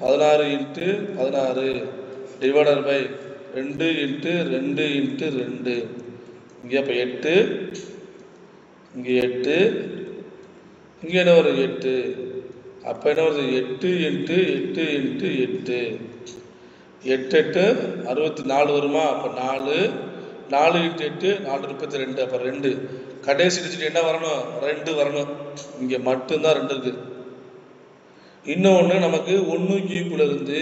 16 × 16 டிவைடட் பை 2 × 2 × 2. இங்கே அப்போ 8, இங்கே 8, இங்கே என்ன வரும் 8. அப்போ என்ன வருது, 8 × 8 × 8, 8 8 64 வருமா. அப்போ 4, 4 × 8 4 32. அப்போ 2. கடைசி டிஜிட் என்ன வரணும், 2 வரணும். இங்கே மட்டும்தான் 2 இருக்குது. இன்னொன்று நமக்கு 1³ இருந்து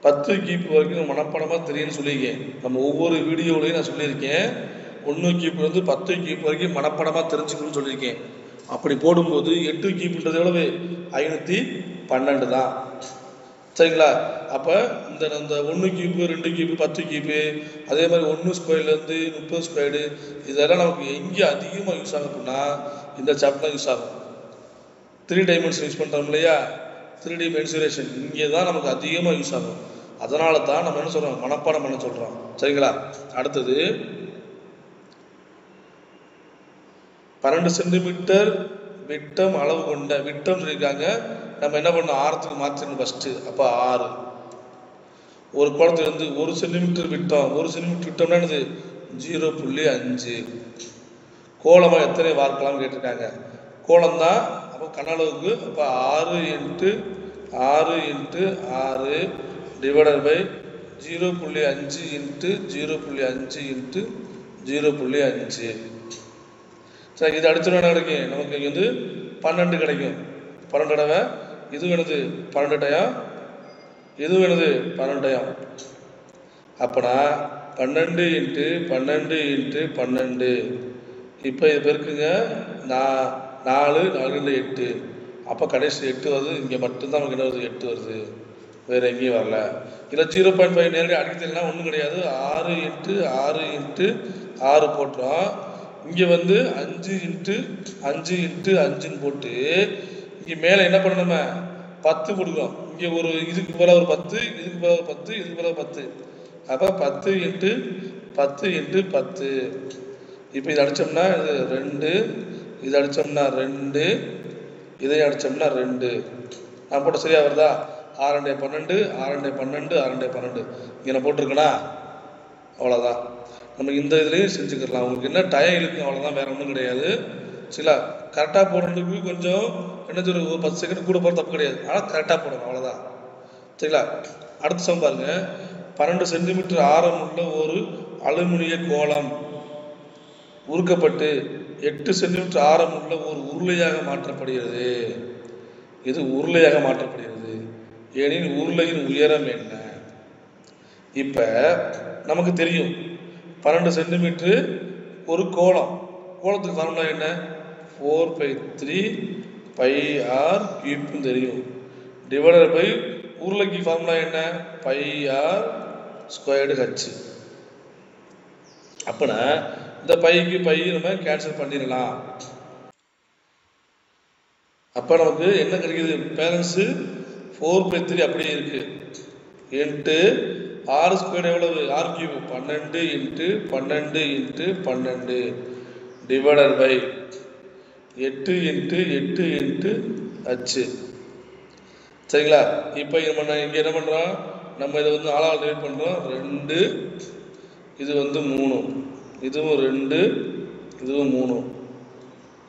10³ வரைக்கும் மனப்படமாக தெரியும்னு சொல்லியிருக்கேன். நம்ம ஒவ்வொரு வீடியோவிலையும் நான் சொல்லியிருக்கேன், 1³ இருந்து 10³ வரைக்கும் மனப்படமாக தெரிஞ்சுக்கணும்னு சொல்லியிருக்கேன். அப்படி போடும்போது 8³ எவ்வளவு, 512 தான். சரிங்களா? அப்போ இந்த 1³ 2³ 10³ அதே மாதிரி 1² 30², இதெல்லாம் நமக்கு எங்கே அதிகமாக யூஸ் ஆகும் அப்படின்னா இந்த சாப்டர் யூஸ் ஆகும். 3 டைமென்ஷன் யூஸ் பண்ணுறோம் இல்லையா, 3D மென்சுரேஷன், இங்கே தான் நமக்கு அதிகமாக யூஸ் ஆகும். அதனால தான் நம்ம என்ன சொல்கிறோம், மனப்பாடம் பண்ண சொல்கிறோம். சரிங்களா? அடுத்தது 12 சென்டிமீட்டர் விட்டம் அளவு கொண்ட, விட்டம் சொல்லியிருக்காங்க, நம்ம என்ன பண்ணோம், ஆரத்துக்கு மாற்றிடணும் ஃபஸ்ட்டு. அப்போ 6. ஒரு கோலத்திலிருந்து 1 சென்டிமீட்டர் விட்டம், 1 சென்டிமீட்டர் விட்டம்னா என்னது 0.5. கோலமாக எத்தனை வார்க்கலாம்னு கேட்டிருக்காங்க. கோலம் தான், அப்போ கனளவுக்கு. அப்போ 6 × 6 × 6 டிவைடட் பை 0.5 × 0.5 × 0.5. சரி, இது அடிச்சோன்னா கிடைக்கும் நமக்கு இங்கே வந்து 12 கிடைக்கும். 12 தடவை, இதுவும் எனது 12 டயம், இதுவும் எனது 12 டயம். அப்பனா 12 இன்ட்டு 12 இன்ட்டு 12. இப்போ இது பெருக்குங்க, 4 4 8. அப்போ கடைசி 8 வருது. இங்கே மட்டும்தான் நமக்கு என்ன வருது, 8 வருது, வேறு எங்கேயும் வரல. இதில் 0.5 நேரடி அடிக்கிறதுலாம் ஒன்றும் கிடையாது. 6 இன்ட்டு 6 இன்ட்டு 6 போட்டோம். இங்கே வந்து 5 இன்ட்டு 5 இன்ட்டு 5ன்னு போட்டு இங்கே மேலே என்ன பண்ணணும், 10 கொடுக்குறோம். இங்கே ஒரு இதுக்கு போல ஒரு 10, இதுக்கு போல ஒரு 10, இதுக்கு போல 10. அப்போ 10 இன்ட்டு 10 இன்ட்டு 10. இப்போ இது அடித்தோம்னா இது 2, இது அடித்தோம்னா 2, இதையும் அடித்தோம்னா 2. நான் போட்ட சரியா வருதா? 6 12, 6 12, 6 12. இங்கே நான் போட்டிருக்கேனா? அவ்வளோதான். நம்ம இந்த இதுலேயும் செஞ்சுக்கலாம். உங்களுக்கு என்ன டைம் இருக்கு அவ்வளோதான், வேற ஒன்றும் கிடையாது. சில கரெக்டாக போடுறதுக்கு கொஞ்சம் என்ன சொல்ற, ஒரு 10 செகண்ட் கூட போகிற தப்பு கிடையாது. ஆனால் கரெக்டாக போடணும், அவ்வளோதான். சரிங்களா? அடுத்த சம் பாருங்க. 12 சென்டிமீட்டர் ஆரம் உள்ள ஒரு அலுமினிய கோளம் உருக்கப்பட்டு 8 சென்டிமீட்டர் ஆரம் உள்ள ஒரு உருளையாக மாற்றப்படுகிறது. இது உருளையாக மாற்றப்படுகிறது ஏனெனில் உருளையின் உயரம் என்ன? இப்ப நமக்கு தெரியும் 12 சென்டிமீட்டர் ஒரு கோளம். கோளத்துக்கு ஃபார்முலா என்ன? 4/3 πr கியூப்னு தெரியும். டிவைடட் பை உருளைக்கு ஃபார்முலா என்ன? πr squared h. அப்பனா இந்த பைக்கு பை நம்ம கேன்சல் பண்ணிடலாம். அப்போ நமக்கு என்ன கிடைக்குது? பேலன்ஸு 4/3 அப்படியே இருக்கு. இன்ட்டு ஆர் ஸ்கொயர் எவ்வளவு? R cube 12 into 12 into 12 divided by 8 into 8 into h. சரிங்களா? இப்போ இங்கே என்ன பண்ணுறோம்? நம்ம இதை வந்து 4ஆல் டிவைட் பண்ணுறோம். 2, இது வந்து 3, இதுவும் 2, இதுவும் 3.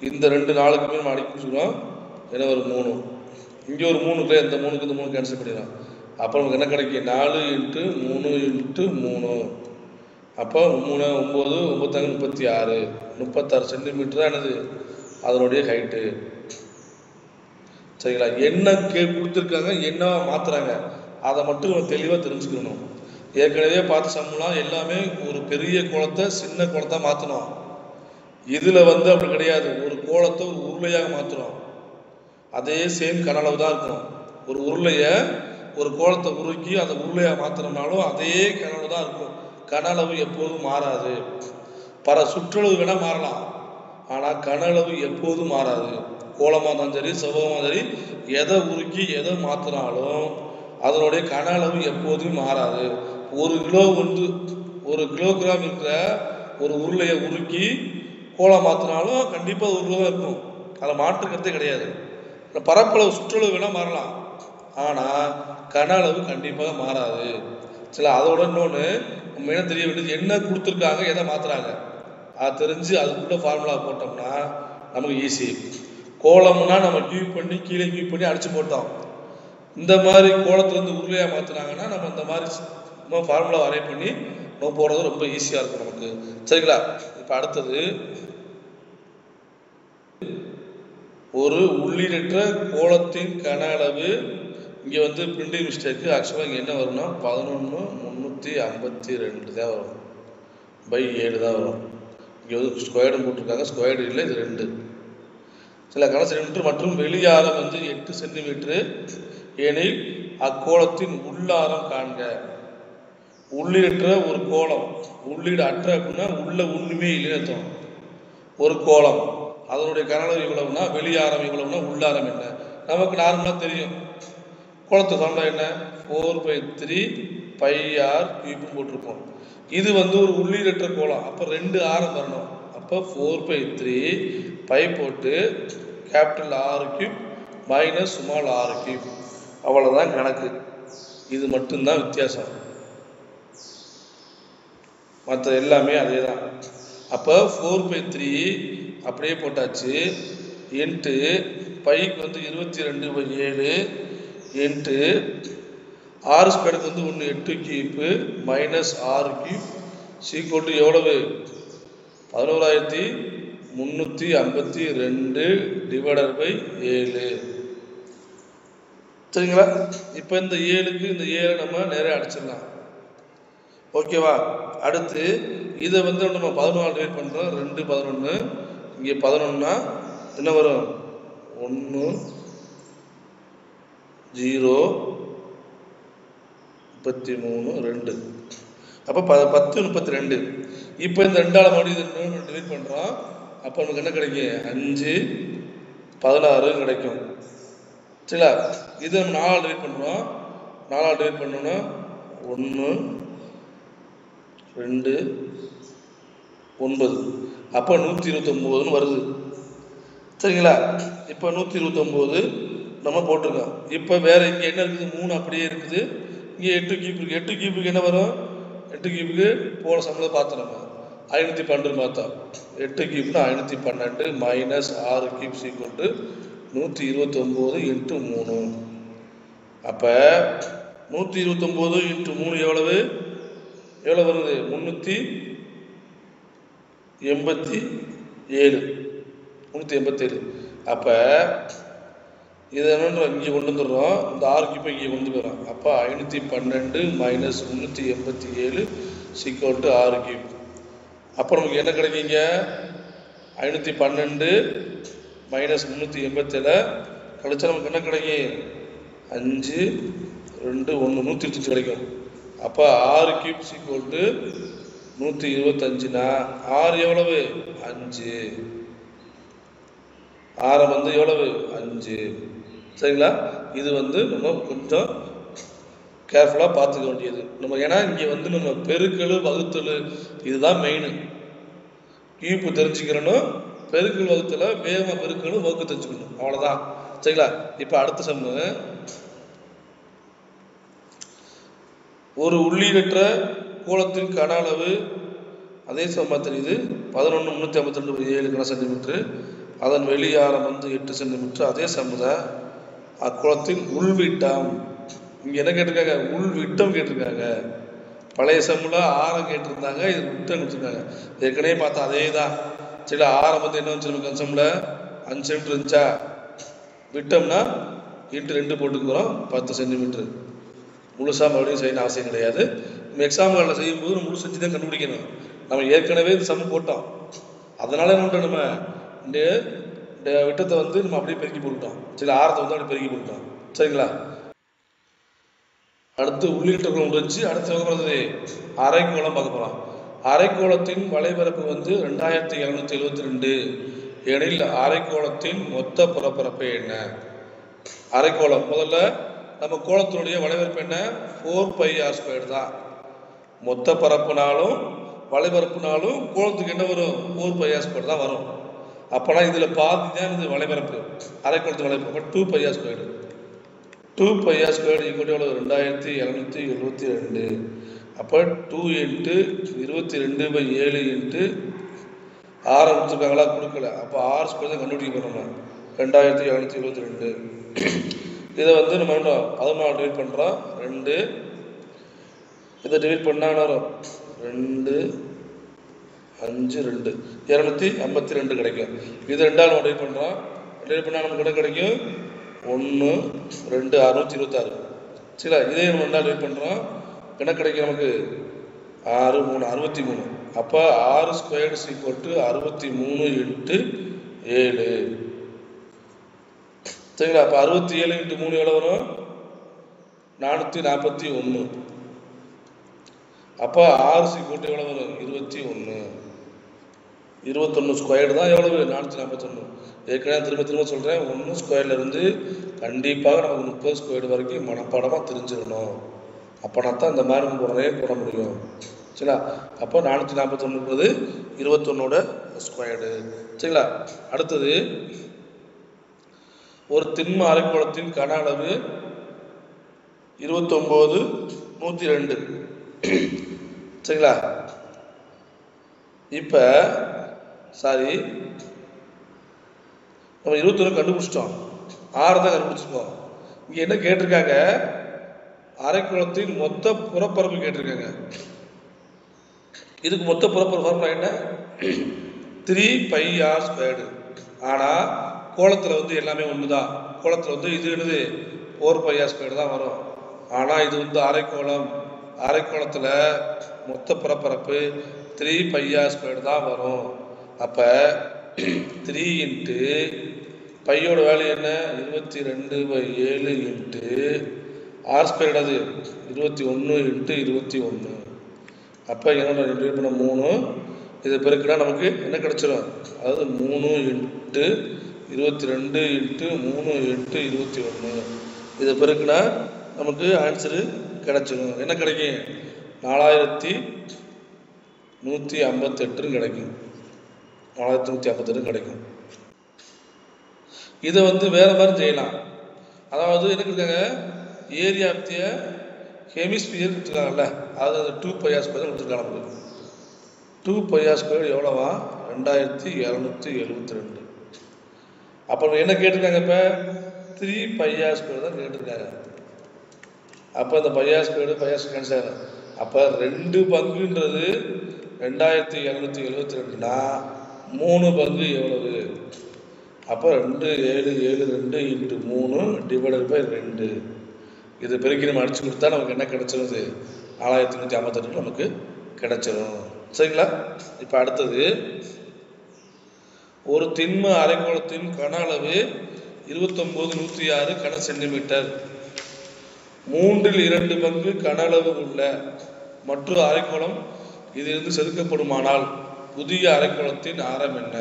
இந்த 2 4க்குமே நம்ம அடிக்க வச்சுக்கிறோம். ஏன்னா ஒரு 3, இங்கே ஒரு 3, இந்த 3க்கு இந்த 3 கேன்சல் பண்ணிடலாம். அப்போ நமக்கு என்ன கிடைக்கும்? 4 இன்ட்டு 3 இன்ட்டு 3. அப்போ 3 9 9 36 36 சென்டிமீட்டர் தான் என்னது அதனுடைய ஹைட்டு. சரிங்களா? என்ன கொடுத்துருக்காங்க, என்ன மாற்றுறாங்க, அதை மட்டும் நம்ம தெளிவாக தெரிஞ்சுக்கணும். ஏற்கனவே பார்த்து சம்லாம் எல்லாமே ஒரு பெரிய கோலத்தை சின்ன கோலத்தை மாற்றணும். இதில் வந்து அப்படி கிடையாது. ஒரு கோலத்தை ஒரு உருளையாக மாற்றுறோம். அதே சேம் கன அளவு தான் இருக்கணும். ஒரு உருளையை ஒரு கோலத்தை உருக்கி அதை உருளையாக மாற்றினாலும் அதே கன அளவு தான் இருக்கும். கன அளவு எப்போதும் மாறாது. பல சுற்றளவு வேணால் மாறலாம், ஆனால் கன அளவு எப்போதும் மாறாது. கோலமாக இருந்தாலும் சரி, செவ்வகமாக சரி, எதை உருக்கி எதை மாற்றினாலும் அதனுடைய கன அளவு எப்போதும் மாறாது. 1 கிலோகிராம் இருக்கிற ஒரு உருளையை உருக்கி கோலம் மாற்றினாலும் கண்டிப்பாக 1 கிலோ இருக்கும். அதில் மாற்றுக்கிறதே கிடையாது. பரப்பளவு சுற்றளவு வேணால் மாறலாம், ஆனால் கன அளவு கண்டிப்பாக மாறாது. சரி, அதோட இன்னொன்று நம்ம என்ன தெரிய வேண்டியது, என்ன கொடுத்துருக்காங்க, எதை மாற்றுறாங்க, அதை தெரிஞ்சு அதுக்குள்ள ஃபார்முலா போட்டோம்னா நமக்கு ஈஸி. கோலம்னா நம்ம கியூப் பண்ணி கீழே கியூப் பண்ணி அடிச்சு போட்டோம். இந்த மாதிரி கோலத்துலேருந்து உருளையாக மாற்றினாங்கன்னா நம்ம இந்த மாதிரி ஃபார்முலா வரை பண்ணி நம்ம போடுறது ரொம்ப ஈஸியாக இருக்கும் நமக்கு. சரிங்களா? இப்போ அடுத்தது, ஒரு உள்ளீடற்ற கோலத்தின் கன அளவு. இங்கே வந்து பிரிண்டிங் மிஸ்டேக்கு. ஆக்சுவலாக இங்கே என்ன வரும்னா 11,352 தான் வரும், பை 7 தான் வரும். இங்கே வந்து ஸ்கொயர்டு போட்டிருக்காங்க, ஸ்கொயர்டு இல்லை, இது 2. சில கன சென்டிமீட்டர் மற்றும் வெளியாரம் வந்து 8 சென்டிமீட்டர் எனில் அக்கோளத்தின் உள்ளாரம் காண்க. உள்ளீடற்ற ஒரு கோலம், உள்ளீடு அற்ற அப்படின்னா உள்ள ஒண்ணுமே இல்லைன்னு. ஒரு கோலம் அதனுடைய கனளவு இவ்வளவுனா, வெளியாரம் இவ்வளவுனா, உள்ளாரம் என்ன நமக்கு நார்மலா தெரியும். கோலத்து ஃபார்முலா என்ன? 4/3 πr கியூப்னு போட்டிருப்போம். இது வந்து ஒரு உள்ளீடற்ற கோலம், அப்போ 2 ஆரம் வரணும். அப்போ 4/3 π போட்டு capital R cube minus small r cube, அவ்வளோதான் கணக்கு. இது மட்டும்தான் வித்தியாசம், மற்ற எல்லாமே அதே தான். அப்போ 4/3 அப்படியே போட்டாச்சு. இன்ட்டு பைக்கு வந்து 22/7 இன்ட்டு ஆர் ஸ்கொயருக்கு வந்து 8 cube minus R cube is equal to எவ்வளவு? 11,352 டிவைடட் பை 7. சரிங்களா? இப்போ இந்த 7க்கு இந்த 7 நம்ம நேராக அடிச்சிடலாம். ஓகேவா? அடுத்து இதை வந்து நம்ம 14 டிவைட் பண்ணுறோம். 2 11 இங்கே 11னா என்ன வரும்? 1 0 33 2. அப்போ 10 32. இப்போ இந்த 2ஆல் மறுபடியும் டிவைட் பண்ணுறோம். அப்போ நமக்கு என்ன கிடைக்கும்? 5 16 கிடைக்கும். சரிங்களா? இதை நம்ம 4ஆல் டிவைட் பண்ணுறோம். 4ஆல் டிவைட் பண்ணோன்னா 1 2 9. அப்போ 129 வருது. சரிங்களா? இப்போ 129 நம்ம போட்டிருக்கோம். இப்போ வேற இங்கே என்ன இருக்குது? 3 அப்படியே இருக்குது. இங்கே 8 கியூப் இருக்கு. 8 கியூபுக்கு என்ன வரும்? 8 கியூபுக்கு போன சம்பளம் பார்த்தோம். நம்ம 512 பார்த்தோம். 8 கியூப்னா 512 மைனஸ் 6 கியூப் சீக்வல் 129 இன்ட்டு 3. அப்போ 129 இன்ட்டு 3 எவ்வளவு வருது? 387. அப்போ இதை என்ன இங்கே கொண்டு வந்துடுறோம். இந்த 6 கியூப்பை இங்கே கொண்டு போயிடும். அப்போ 512 மைனஸ் 387 சீக்வல் 6 கியூப். அப்போ நமக்கு என்ன கிடைக்குங்க? 512 மைனஸ் 387 கழிச்சா நமக்கு என்ன கிடைக்கும்? 5 2 1 128 கிடைக்கும். அப்போ 6 கியூப் சீக்வல் 125னா 6 எவ்வளவு? 5. ஆரம் வந்து எவ்வளவு? 5. சரிங்களா? இது வந்து நம்ம கொஞ்சம் கேர்ஃபுல்லாக பார்த்துக்க வேண்டியது நம்ம. ஏன்னா இங்கே வந்து நம்ம பெருக்கல் வகுத்தல் இதுதான் மெயின். கியூப்பு தெரிஞ்சுக்கிறணும், பெருக்கல் வகுத்தல வேகமாக பெருக்கலும் வகுக்க தெரிஞ்சுக்கணும், அவ்வளோதான். சரிங்களா? இப்போ அடுத்த சம்மு, ஒரு உள்ளீடற்ற கோலத்தின் கன அளவு அதே சமமாக தெரியுது. 11 352 7 சென்டிமீட்டர். அதன் வெளியாரம் வந்து 8 சென்டிமீட்டர். அதே சமூகம் அக்குளத்தின் உள்விட்டம். இங்கே என்ன கேட்டிருக்காங்க? உள்விட்டம் கேட்டிருக்காங்க. பழைய சம்முல ஆரம் கேட்டிருந்தாங்க, இது விட்டம் கொடுத்துருக்காங்க. ஏற்கனவே பார்த்தா அதே தான். சரி, ஆரம் வந்து என்ன வச்சுருக்கோம்? சம்மில் 5 சென்டிமீட்டர் இருந்துச்சா? விட்டம்னா இன்ட்டு 2 போட்டுக்கிறோம், 10 சென்டிமீட்டர். முழுசாக மறுபடியும் செய்யணும் அவசியம் கிடையாது. நம்ம எக்ஸாம்களில் செய்யும்போது நம்ம முழு செஞ்சு தான் கண்டுபிடிக்கணும். நம்ம ஏற்கனவே இந்த சம் போட்டோம், அதனால என்ன பண்ணுறோம்? நம்ம இந்த விட்டத்தை வந்து நம்ம அப்படியே பெருக்கி போட்டுட்டோம். சரி, ஆரத்தை வந்து அப்படியே பெருக்கி போட்டுட்டோம். சரிங்களா? அடுத்து உள்ளீட்டர்கள் முடிஞ்சு அடுத்து வந்து அரைக்கோளம் பார்க்க போகிறோம். அரைக்கோளத்தின் வலைபரப்பு வந்து 2772 எனில் அரைக்கோளத்தின் மொத்த புறப்பரப்பு என்ன? அரைக்கோளம் முதல்ல நம்ம கோளத்தினுடைய வலைபரப்பு என்ன? 4πr² தான். மொத்த பரப்புனாலும் வலைபரப்புனாலும் கோளத்துக்கு என்ன வரும்? 4πr² தான் வரும். அப்போனா இதில் பாதி தான் இது வலைபரப்பு, அரைக்கோளத்து வலைபரப்பு 2πr². 2πr² எவ்வளவு? 2772. அப்போ 2 × 22/7 இன்ட்டு ஆரம் கொடுத்துருக்காங்களா? கொடுக்கல. அப்போ r² தான் கண்டுபிடிக்க போகிறோம். 2772. இதை வந்து நம்ம 14 டிவைட் பண்ணுறோம். 2 இதை டிவைட் பண்ணால் வரும் 2 5 2 252 கிடைக்கும். இது 2ஆல் நம்ம டிவைட் பண்ணுறோம். டிவைட் பண்ணால் நமக்கு என்ன கிடைக்கும்? 1 2 626. சரிங்களா? இதே நம்ம 2ஆல் டிவைட் பண்ணுறோம். என்ன கிடைக்கும் நமக்கு? 6 3 63. அப்போ r² = 63 × 7. சரிங்களா? அப்போ 67 × 3 எவ்வளோ வரும்? 441. அப்போ r = எவ்வளோ வரும்? 21. 21² தான் எவ்வளவு? 441. ஏற்கனவே திரும்ப சொல்கிறேன், 1² இருந்து கண்டிப்பாக நமக்கு 30² வரைக்கும் மனப்பாடமாக தெரிஞ்சிடணும். அப்போனா தான் இந்த மாதிரி உடனே போட முடியும். சரிங்களா? அப்போ 441 21/². சரிங்களா? அடுத்தது, ஒரு திண்ம அரைக்கோளத்தின் கன அளவு 29 102. சரிங்களா? இப்போ நம்ம 21 கண்டுபிடிச்சிட்டோம், 6 தான் கண்டுபிடிச்சிருக்கோம். இங்கே என்ன கேட்டிருக்காங்க? அரைக்கோளத்தின் மொத்த புறப்பரப்பு கேட்டிருக்காங்க. இதுக்கு மொத்த புறப்பரப்பு ஃபார்முலா என்ன? 3πr². ஆனால் கோளத்தில் வந்து எல்லாமே ஒன்று தான். கோளத்தில் வந்து இது என்னது? 4 பை ஆர் ஸ்கொயர் தான் வரும். ஆனால் இது வந்து அரைக்கோளம். அரைக்கோளத்தில் மொத்த புறப்பரப்பு 3 பை ஆர் ஸ்கொயர் தான் வரும். அப்போ 3 இன்ட்டு பையோட வேல்யூ என்ன, 22/7 இன்ட்டு ஆர் ஸ்கொயர் அது 21 இன்ட்டு 21. அப்போ என்னோட டிவைட் பண்ண 3, இது பெருக்குனா நமக்கு என்ன கிடச்சிரும், அதாவது 3 இன்ட்டு 22 இன்ட்டு 3 இன்ட்டு 21. இதை பெருக்குனா நமக்கு ஆன்சரு கிடச்சிடும். என்ன கிடைக்கும், 4158 கிடைக்கும். 4158 கிடைக்கும். இதை வந்து வேற மாதிரி செய்யலாம். அதாவது என்ன இருக்காங்க, ஏரியா ஆஃப் தி ஹெமிஸ்பியர் கொடுத்துருக்காங்கல்ல, அதாவது 2 பை ஆர் ஸ்கொயர் கொடுத்துருக்காங்க. நமக்கு 2 பை ஆர் ஸ்கொயர் எவ்வளோவா, 2272. அப்போ என்ன கேட்டிருக்காங்க, இப்போ 3 பை ஆர் ஸ்கொயர் தான் கேட்டிருக்காங்க. அப்போ இந்த பை ஆர் ஸ்கொயர் கேன்சல் ஆகும். அப்போ 2 பங்குன்றது 2272னா 3 பங்கு எவ்வளவு, அப்போ 2772 இன்ட்டு 3 டிவைடட் பை 2. இது பெருக்கி நம்ம அடிச்சு கொடுத்தா நமக்கு என்ன கிடைச்சிருது, 4158 நமக்கு கிடைச்சிடும். சரிங்களா. இப்போ அடுத்தது, ஒரு திண்ம அரைக்கோளத்தின் கன அளவு 29106 கன சென்டிமீட்டர். 3/2 பங்கு கன அளவு உள்ள மற்றொரு அரைக்கோளம் இதிலிருந்து செதுக்கப்படுமானால் புதிய அரைக்கோளத்தின் ஆரம் என்ன?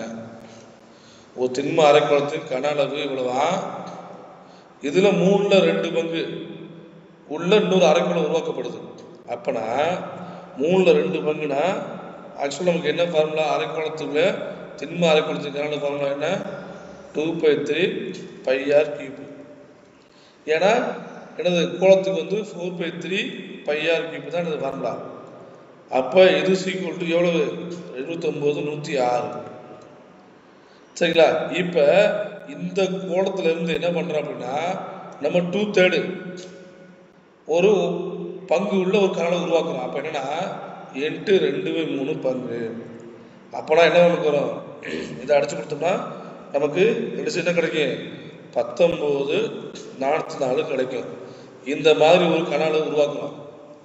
ஒரு திண்ம அரைக்கோளத்தின் கன அளவு இவ்வளவா, இதுல 3/2 பங்கு உள்ள இன்னொரு அரைக்கோளம் உருவாக்கப்படுது. அப்பனா 3/2 பங்குனா ஆக்சுவலாக நமக்கு என்ன ஃபார்முலா, அரைக்கோளத்துக்குள்ள திண்ம அரைக்கோளத்தின் கன அளவு ஃபார்முலா என்ன, 2/3 பை ஆர் கியூப். ஏன்னா எனது கோளத்துக்கு வந்து 4/3 பை ஆர் கியூப் தான் எனது ஃபார்முலா. அப்போ இது சீக்குவல் டு எவ்வளவு, 29106. சரிங்களா. இப்போ இந்த கோணத்துல இருந்து என்ன பண்றோம் அப்படின்னா, நம்ம 2/3 ஒரு பங்கு உள்ள ஒரு கனலை உருவாக்குறோம். அப்போ என்னன்னா 8/2/3 பங்கு. அப்போனா என்ன நமக்கு வரும், இதை அடிச்சு கொடுத்தோம்னா நமக்கு என்ன கிடைக்கும், 19/404 கிடைக்கும். இந்த மாதிரி ஒரு கனலை உருவாக்குறோம்.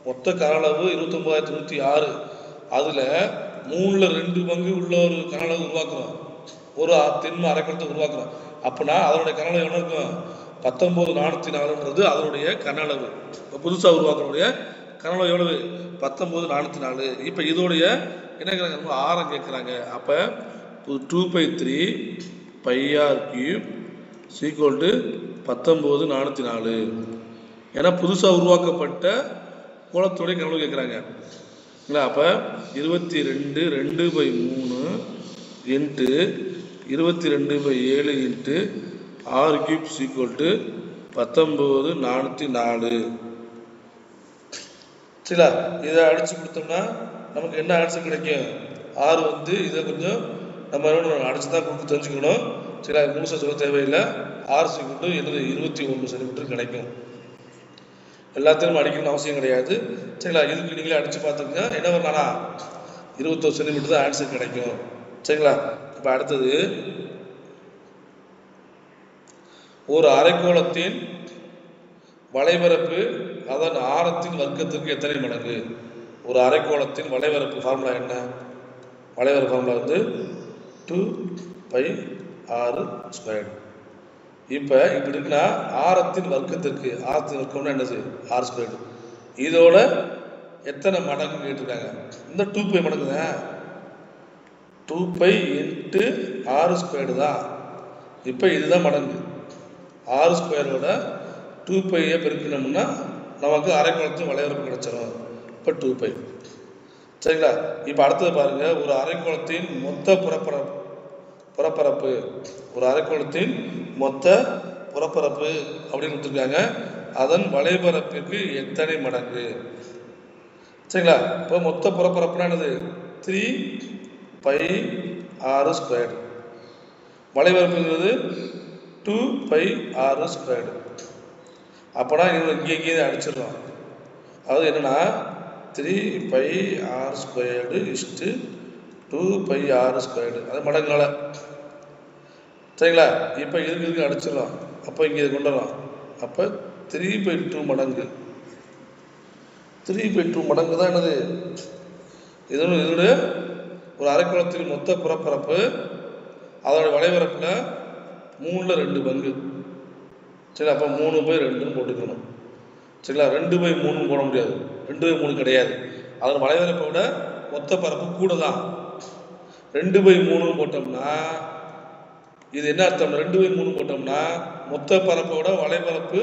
மொத்த கனளவு 29106. அதில் 3/2 பங்கு உள்ள ஒரு கனளவு உருவாக்குறோம், ஒரு திண்ம அரைக்கோளத்தை உருவாக்குறோம். அப்படின்னா அதனுடைய கனளவு என்ன இருக்கும், 19/404ன்றது அதனுடைய கனளவு. இப்போ புதுசாக உருவாக்குறதுடைய கனளவு எவ்வளவு, 19/404. இப்போ இதோடைய என்ன கேட்குறாங்க, ஆரம் கேட்குறாங்க. அப்போ 2/3 pi R cube is equal to 19/404. ஏன்னா புதுசாக உருவாக்கப்பட்ட கோளத்துடைய கனளவு கேட்குறாங்க. அப்போ 22/2/3 into 22/7 into R cube is equal to 19/404. சரிங்களா. இதை அடிச்சு கொடுத்தோம்னா நமக்கு என்ன ஆன்சர் கிடைக்கும், ஆறு வந்து இதை கொஞ்சம் நம்ம அடிச்சு தான் கொடுத்து தெரிஞ்சுக்கணும். சரிங்களா, முழுசாக சொல்ல தேவையில்லை. ஆர் சீக்வல் டு 21 சென்டிமீட்டர் கிடைக்கும். எல்லாத்தையும் அடிக்கணும்னு அவசியம் கிடையாது. சரிங்களா. இதுக்கு நீங்களே அடிச்சு பார்த்துக்கங்க. என்ன பண்ணா 21 சென்டிமீட்டர் தான் ஆன்சர் கிடைக்கும். சரிங்களா. இப்போ அடுத்தது, ஒரு அரைக்கோளத்தின் வளைபரப்பு அதன் ஆரத்தின் வர்க்கத்திற்கு எத்தனை மடங்கு? ஒரு அரைக்கோளத்தின் வளைபரப்பு ஃபார்முலா என்ன, வளைபரப்பு ஃபார்முலா வந்து 2 பை ஆர் ஸ்கொயர். இப்போ இப்படி இருக்குன்னா ஆரத்தின் வர்க்கத்திற்கு, ஆரத்தின் வர்க்கம்னா என்னது, ஆர் ஸ்கொயர். இதோட எத்தனை மடங்கு கேட்டிருக்காங்க, இந்த 2 பை மடங்கு தான். 2 பை இன்ட்டு ஆர் ஸ்கொயர் தான். இப்போ இதுதான் மடங்கு. ஆர் ஸ்கொயரோட 2 பையை பெருக்கணும்னா நமக்கு அரைக்கோளத்தின் வளைபரப்பு கிடைச்சிடும். இப்போ 2 பை. சரிங்களா. இப்போ அடுத்தது பாருங்க, ஒரு அரைக்கோளத்தின் மொத்த புறப்பரப்பு, ஒரு அரைக்கோளத்தின் மொத்த புறப்பரப்பு அப்படின்னு கொடுத்துருக்காங்க. அதன் வளைபரப்பிற்கு எத்தனை மடங்கு? சரிங்களா. இப்போ மொத்த புறப்பரப்புனா என்னது, 3 பை ஆர் ஸ்கொயர். வளைபரப்புங்கிறது 2 பை ஆர் ஸ்கொயர். அப்போனா இங்கே அடிச்சிடலாம். அதாவது என்னன்னா 3 pi r squared is to 2 pi r squared, அது மடங்குனால. சரிங்களா. இப்போ இதுக்கு அடிச்சிடலாம். அப்போ இங்கே கொண்டு வரலாம். அப்போ 3/2 மடங்கு. 3/2 மடங்கு தான் என்னது? இதனுடைய ஒரு அரைக்கோளத்தின் மொத்த புறப்பரப்பு அதோட வளைவரப்புல 3/2 பங்கு. சரி, அப்போ 3/2 போட்டுக்கணும். சரிங்களா? 2/3 போட முடியாது, 2/3 கிடையாது. அதோட வளைவரப்பை விட மொத்த பரப்பு கூட தான். 2/3 போட்டோம்னா இது என்ன அர்த்தம்? 2/3 போட்டோம்னா மொத்த பரப்போட வளைவரப்பு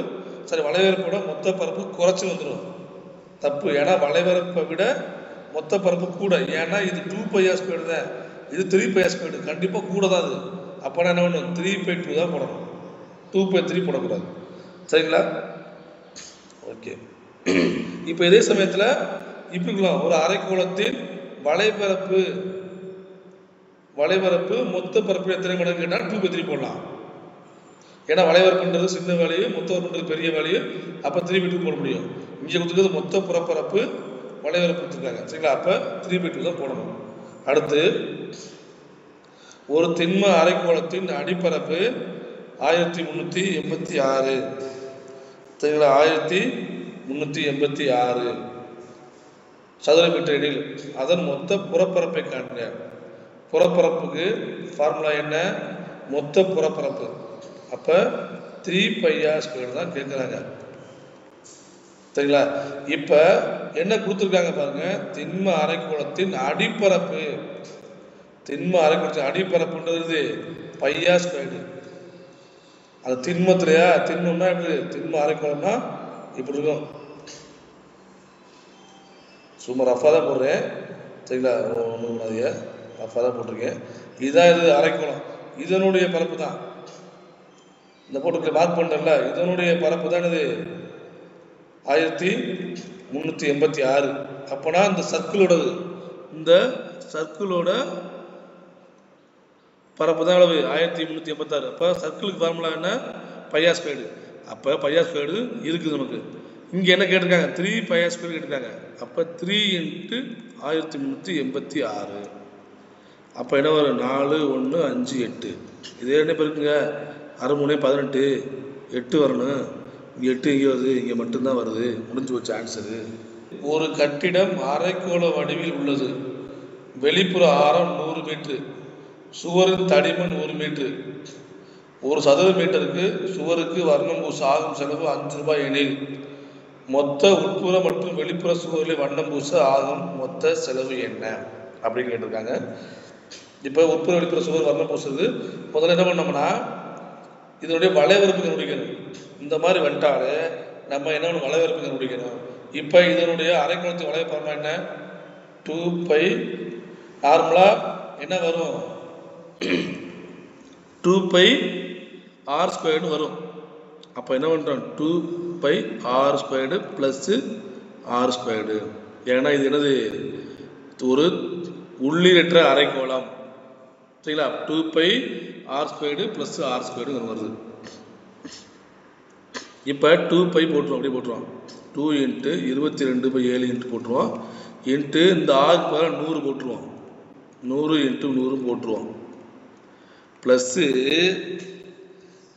வளைவரப்போட மொத்த பரப்பு குறைச்சி வந்துடும். தப்பு. ஏன்னா வளைவரப்பை விட மொத்த பரப்பு கூட. ஏன்னா இது 2πr² தான், இது 3πr². கண்டிப்பாக கூட தான் அது. அப்போனா என்ன பண்ணணும்? 3/2 தான் போடணும், 2/3 போடக்கூடாது. சரிங்களா? ஓகே. இப்போ இதே சமயத்தில் இப்படிக்கலாம், ஒரு அரைக்கோளத்தின் வளைவரப்பு மொத்த பரப்பு எத்தனை மடங்கு கேட்டால் 2/3 போடலாம். ஏன்னா வளைவரப்புன்றது சின்ன வேலையு, மொத்த வரப்புன்றது பெரிய வேலையு. அப்போ 3/2 போட முடியும். இங்கே கொடுத்துருக்கிறது மொத்த புறப்பரப்பு வளைவரப்பு கொடுத்துருக்காங்க. சரிங்களா? அப்போ 3/2 தான் போடணும். அடுத்து, ஒரு திண்ம அரைக்கோளத்தின் அடிப்பரப்பு 1386. சரிங்களா? 1386 சதுர மீட்டர் எனில் அதன் மொத்த புறப்பரப்பை காண்க. புறப்பரப்புக்கு ஃபார்முலா என்ன? மொத்த புறப்பரப்பு. அப்போ 3πr² தான் கேட்குறாங்க. சரிங்களா? இப்போ என்ன கொடுத்துருக்காங்க பாருங்க, திண்ம அரைக்கோளத்தின் அடிப்பரப்பு. திண்ம அரைக்கோளத்தின் அடிப்பரப்புன்றது πr². அது திண்மத்திலையா? திண்மம்னா எப்படி? திண்ம அரைக்கோளம்னா இப்படி இருக்கும். சும்மா ரஃபாக தான் போடுறேன். சரிங்களா? ஒன்றும் நிறைய ரஃபாக தான் போட்டிருக்கேன். இதுதான் இது அரைக்கோளம். இதனுடைய பரப்பு தான் இந்த போட்டு மார்க் பண்ணுறல, இதனுடைய பரப்பு தான் இது 1386. அப்போனா இந்த சர்க்கிளோட பரப்பு தான் அளவு 1386. அப்போ சர்க்கிளுக்கு ஃபார்முலா என்ன? πr². அப்போ πr² இருக்குது நமக்கு. இங்கே என்ன கேட்டிருக்காங்க? 3πr² கேட்டிருக்காங்க. அப்போ 3 × 1386. அப்போ என்ன வரும்? 4 1 5 8. இதே என்ன இருக்குங்க? 6 3 18, 8 வரணும். இங்கே 8 இங்கே வருது, இங்கே மட்டும்தான் வருது. முடிஞ்சு போச்சு ஆன்சரு. ஒரு கட்டிடம் அரைக்கோள வடிவில் உள்ளது. வெளிப்புற ஆரம் 100 மீட்டர், சுவரின் தடிமன் 1 மீட்டர். ஒரு சதுர மீட்டருக்கு சுவருக்கு வர்ணம் பூச ஆகும் செலவு 5 ரூபாய் எனில் மொத்த உட்புற மற்றும் வெளிப்புற சுவர்களில் வண்ணம் பூச ஆகும் மொத்த செலவு என்ன அப்படின்னு கேட்டிருக்காங்க. இப்போ உட்புற வெளிப்புற சுவர் வர்ணம் பூசுறது முதல்ல என்ன பண்ணோம்னா இதனுடைய வளைவரப்பு கண்டுபிடிக்கணும். இந்த மாதிரி வந்துட்டாலே நம்ம என்ன பண்ணணும்? வளைவரப்பு கண்டுபிடிக்கணும். இப்போ இதனுடைய அரைக்கோளத்தின் வளைவரப்பு என்ன? 2π. நார்மலா என்ன வரும்? 2πr² வரும். அப்போ என்ன பண்ணுறோம்? 2πr² + r². ஏன்னா இது என்னது? ஒரு உள்ளீரற்ற அரைக்கோளம். சரிங்களா? 2πr² + r² வருது. இப்போ 2π போட்டுருவோம், அப்படியே போட்டுருவோம். 2 × 22/7 போட்டுருவோம். இன்ட்டு இந்த ஆறுக்கு பதிலாக 100 போட்டுருவோம். 100 × 100 போட்டுருவோம். ப்ளஸ்ஸு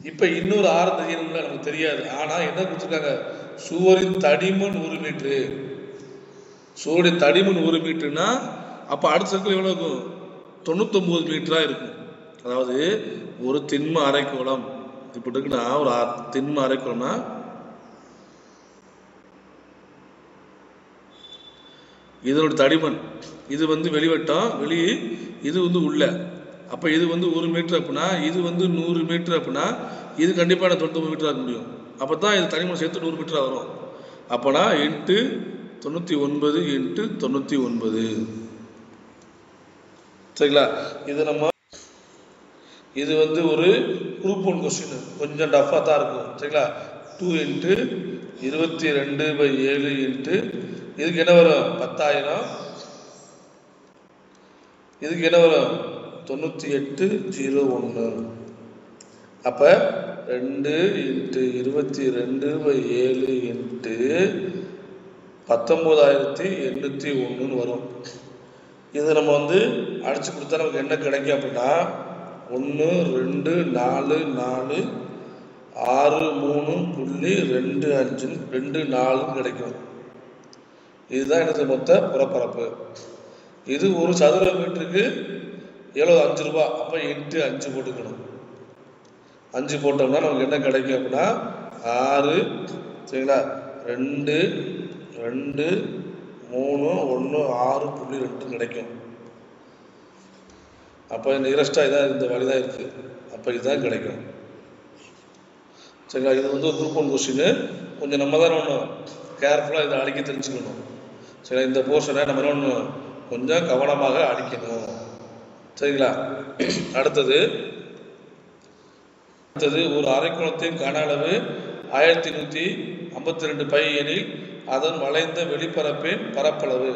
இப்போ இன்னொரு ஆரம் தெரியணும்ல, நமக்கு தெரியாது. ஆனால் என்ன கொடுத்துருக்காங்க? சுவரின் தடிமன் 1 மீட்ரு. சுவருடைய தடிமன் 1 மீட்டருனா அப்போ அடுத்த சர்க்கிள் எவ்வளோ இருக்கும்? 99 மீட்டராக இருக்கும். அதாவது ஒரு திண்ம அரைக்கோளம் இப்படி இருக்குன்னா, ஒரு திண்ம அரைக்கோளம்னா இதனோட தடிமன், இது வந்து வெளிவட்டம், வெளியே இது வந்து உள்ள. அப்போ இது வந்து 1 மீட்டர் அப்படின்னா, இது வந்து 100 மீட்டர் அப்படின்னா, இது கண்டிப்பாக 99 மீட்டர் ஆக முடியும். அப்போ தான் இது தனிமன் சேர்த்து 100 மீட்டராக வரும். அப்போனா இன்ட்டு 99 × 99. சரிங்களா? இது வந்து ஒரு குரூப் 1 கொஸ்டின், கொஞ்சம் டஃபாக தான் இருக்கும். சரிங்களா? 2 × 22/7 இதுக்கு என்ன வரும்? 10,000. இதுக்கு என்ன வரும்? 9801. அப்போ 2 × 22/7 19,801 வரும். இது நம்ம வந்து அடிச்சு கொடுத்தா நமக்கு என்ன கிடைக்கும் அப்படின்னா 1 2 4 4 63.2524 கிடைக்கும். இதுதான் எனது மொத்த புறப்பரப்பு. இது ஒரு சதுர மீட்டருக்கு எவ்வளோ? 5 ரூபாய். அப்போ 8×5 போட்டுக்கணும். 5 போட்டோம்னா நமக்கு என்ன கிடைக்கும் அப்படின்னா 6 சரிங்களா 2 2 3 1 6.2 கிடைக்கும். அப்போ நியரஸ்டாக இதான் இந்த வழி தான் இருக்குது. அப்போ இதுதான் கிடைக்கும். சரிங்களா? இது வந்து ஒரு குரூப் 1 கொஸ்டின். கொஞ்சம் நம்ம தான் ஒன்று கேர்ஃபுல்லாக இதை அடிக்க தெரிஞ்சுக்கணும். சரிங்களா? இந்த போர்ஷனை நம்ம ஒன்று கொஞ்சம் கவனமாக அடிக்கணும். சரிங்களா? அடுத்தது ஒரு அரைக்கோளத்தின் கன அளவு 1152 பை எனில் அதன் வளைந்த வெளிப்பரப்பின் பரப்பளவு.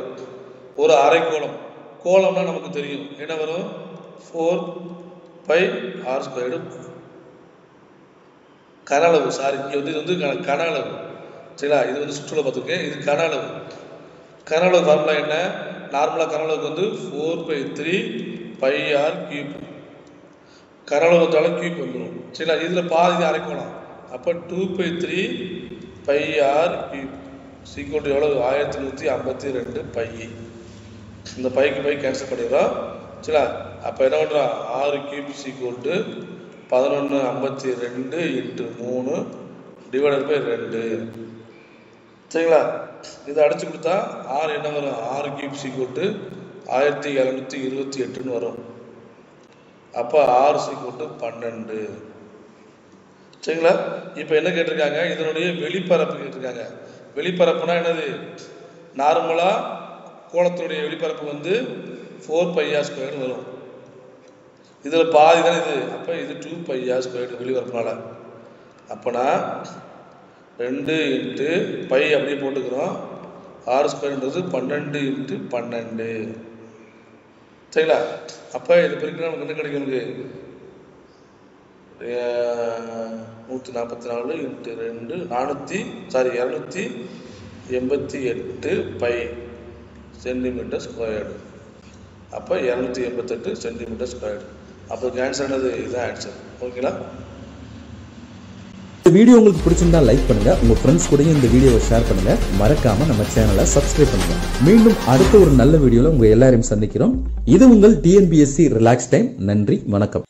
ஒரு அரைக்கோளம், கோளம்னா நமக்கு தெரியும் என்ன வரும்? 4πr². கன அளவு, சாரி, இது வந்து கன அளவு. சரிங்களா? இது வந்து சுற்றுலா பார்த்துருக்கேன். இது கன அளவு. கன அளவு ஃபார்முலா என்ன? நார்மலாக கன அளவுக்கு வந்து 4/3πr³. கன அளவு வந்தாலும் கியூப் வந்துடும். சரிங்களா? இதில் பாதி அரைக்கோளம். அப்போ 2/3πr³ எவ்வளவு? 1152 பை. இந்த பைக்கு பை கேன்சல் பண்ணிடுறோம். சரிங்களா? அப்போ என்ன பண்ணுறோம்? 6³ = 1152 × 3 ÷ 2. சரிங்களா? இதை அடிச்சு கொடுத்தா 6 என்ன வரும்? 6³ = 1728 வரும். அப்போ r = 12. சரிங்களா? இப்போ என்ன கேட்டிருக்காங்க? இதனுடைய வெளிப்பரப்பு கேட்டிருக்காங்க. வெளிப்பரப்புனா என்னது? நார்மலாக கோளத்தினுடைய வெளிப்பரப்பு வந்து 4πr² வரும். இதில் பாதி தான் இது. அப்போ இது 2πr² வெளிப்பரப்புனால. அப்போனா 2 × π அப்படியே போட்டுக்கிறோம். r² 12 × 12. சரிங்களா? அப்போ இது பிரிக்கினா நமக்கு என்ன கிடைக்கும்? நமக்கு 144 × 2 288 பை cm². அப்போ 288 cm². அப்போ ஆன்சர் என்னது? இதுதான் ஆன்சர். ஓகேங்களா? இந்த வீடியோ உங்களுக்கு பிடிச்சிருந்தா லைக் பண்ணுங்க, உங்க ஃப்ரெண்ட்ஸ் கூட இந்த வீடியோவை ஷேர் பண்ணுங்க, மறக்காம நம்ம சேனலை சப்ஸ்கிரைப் பண்ணுங்க. மீண்டும் அடுத்த ஒரு நல்ல வீடியோல உங்க எல்லாரையும் சந்திக்கிறோம். இது உங்கள் TNPSC ரிலாக்ஸ் டைம். நன்றி, வணக்கம்.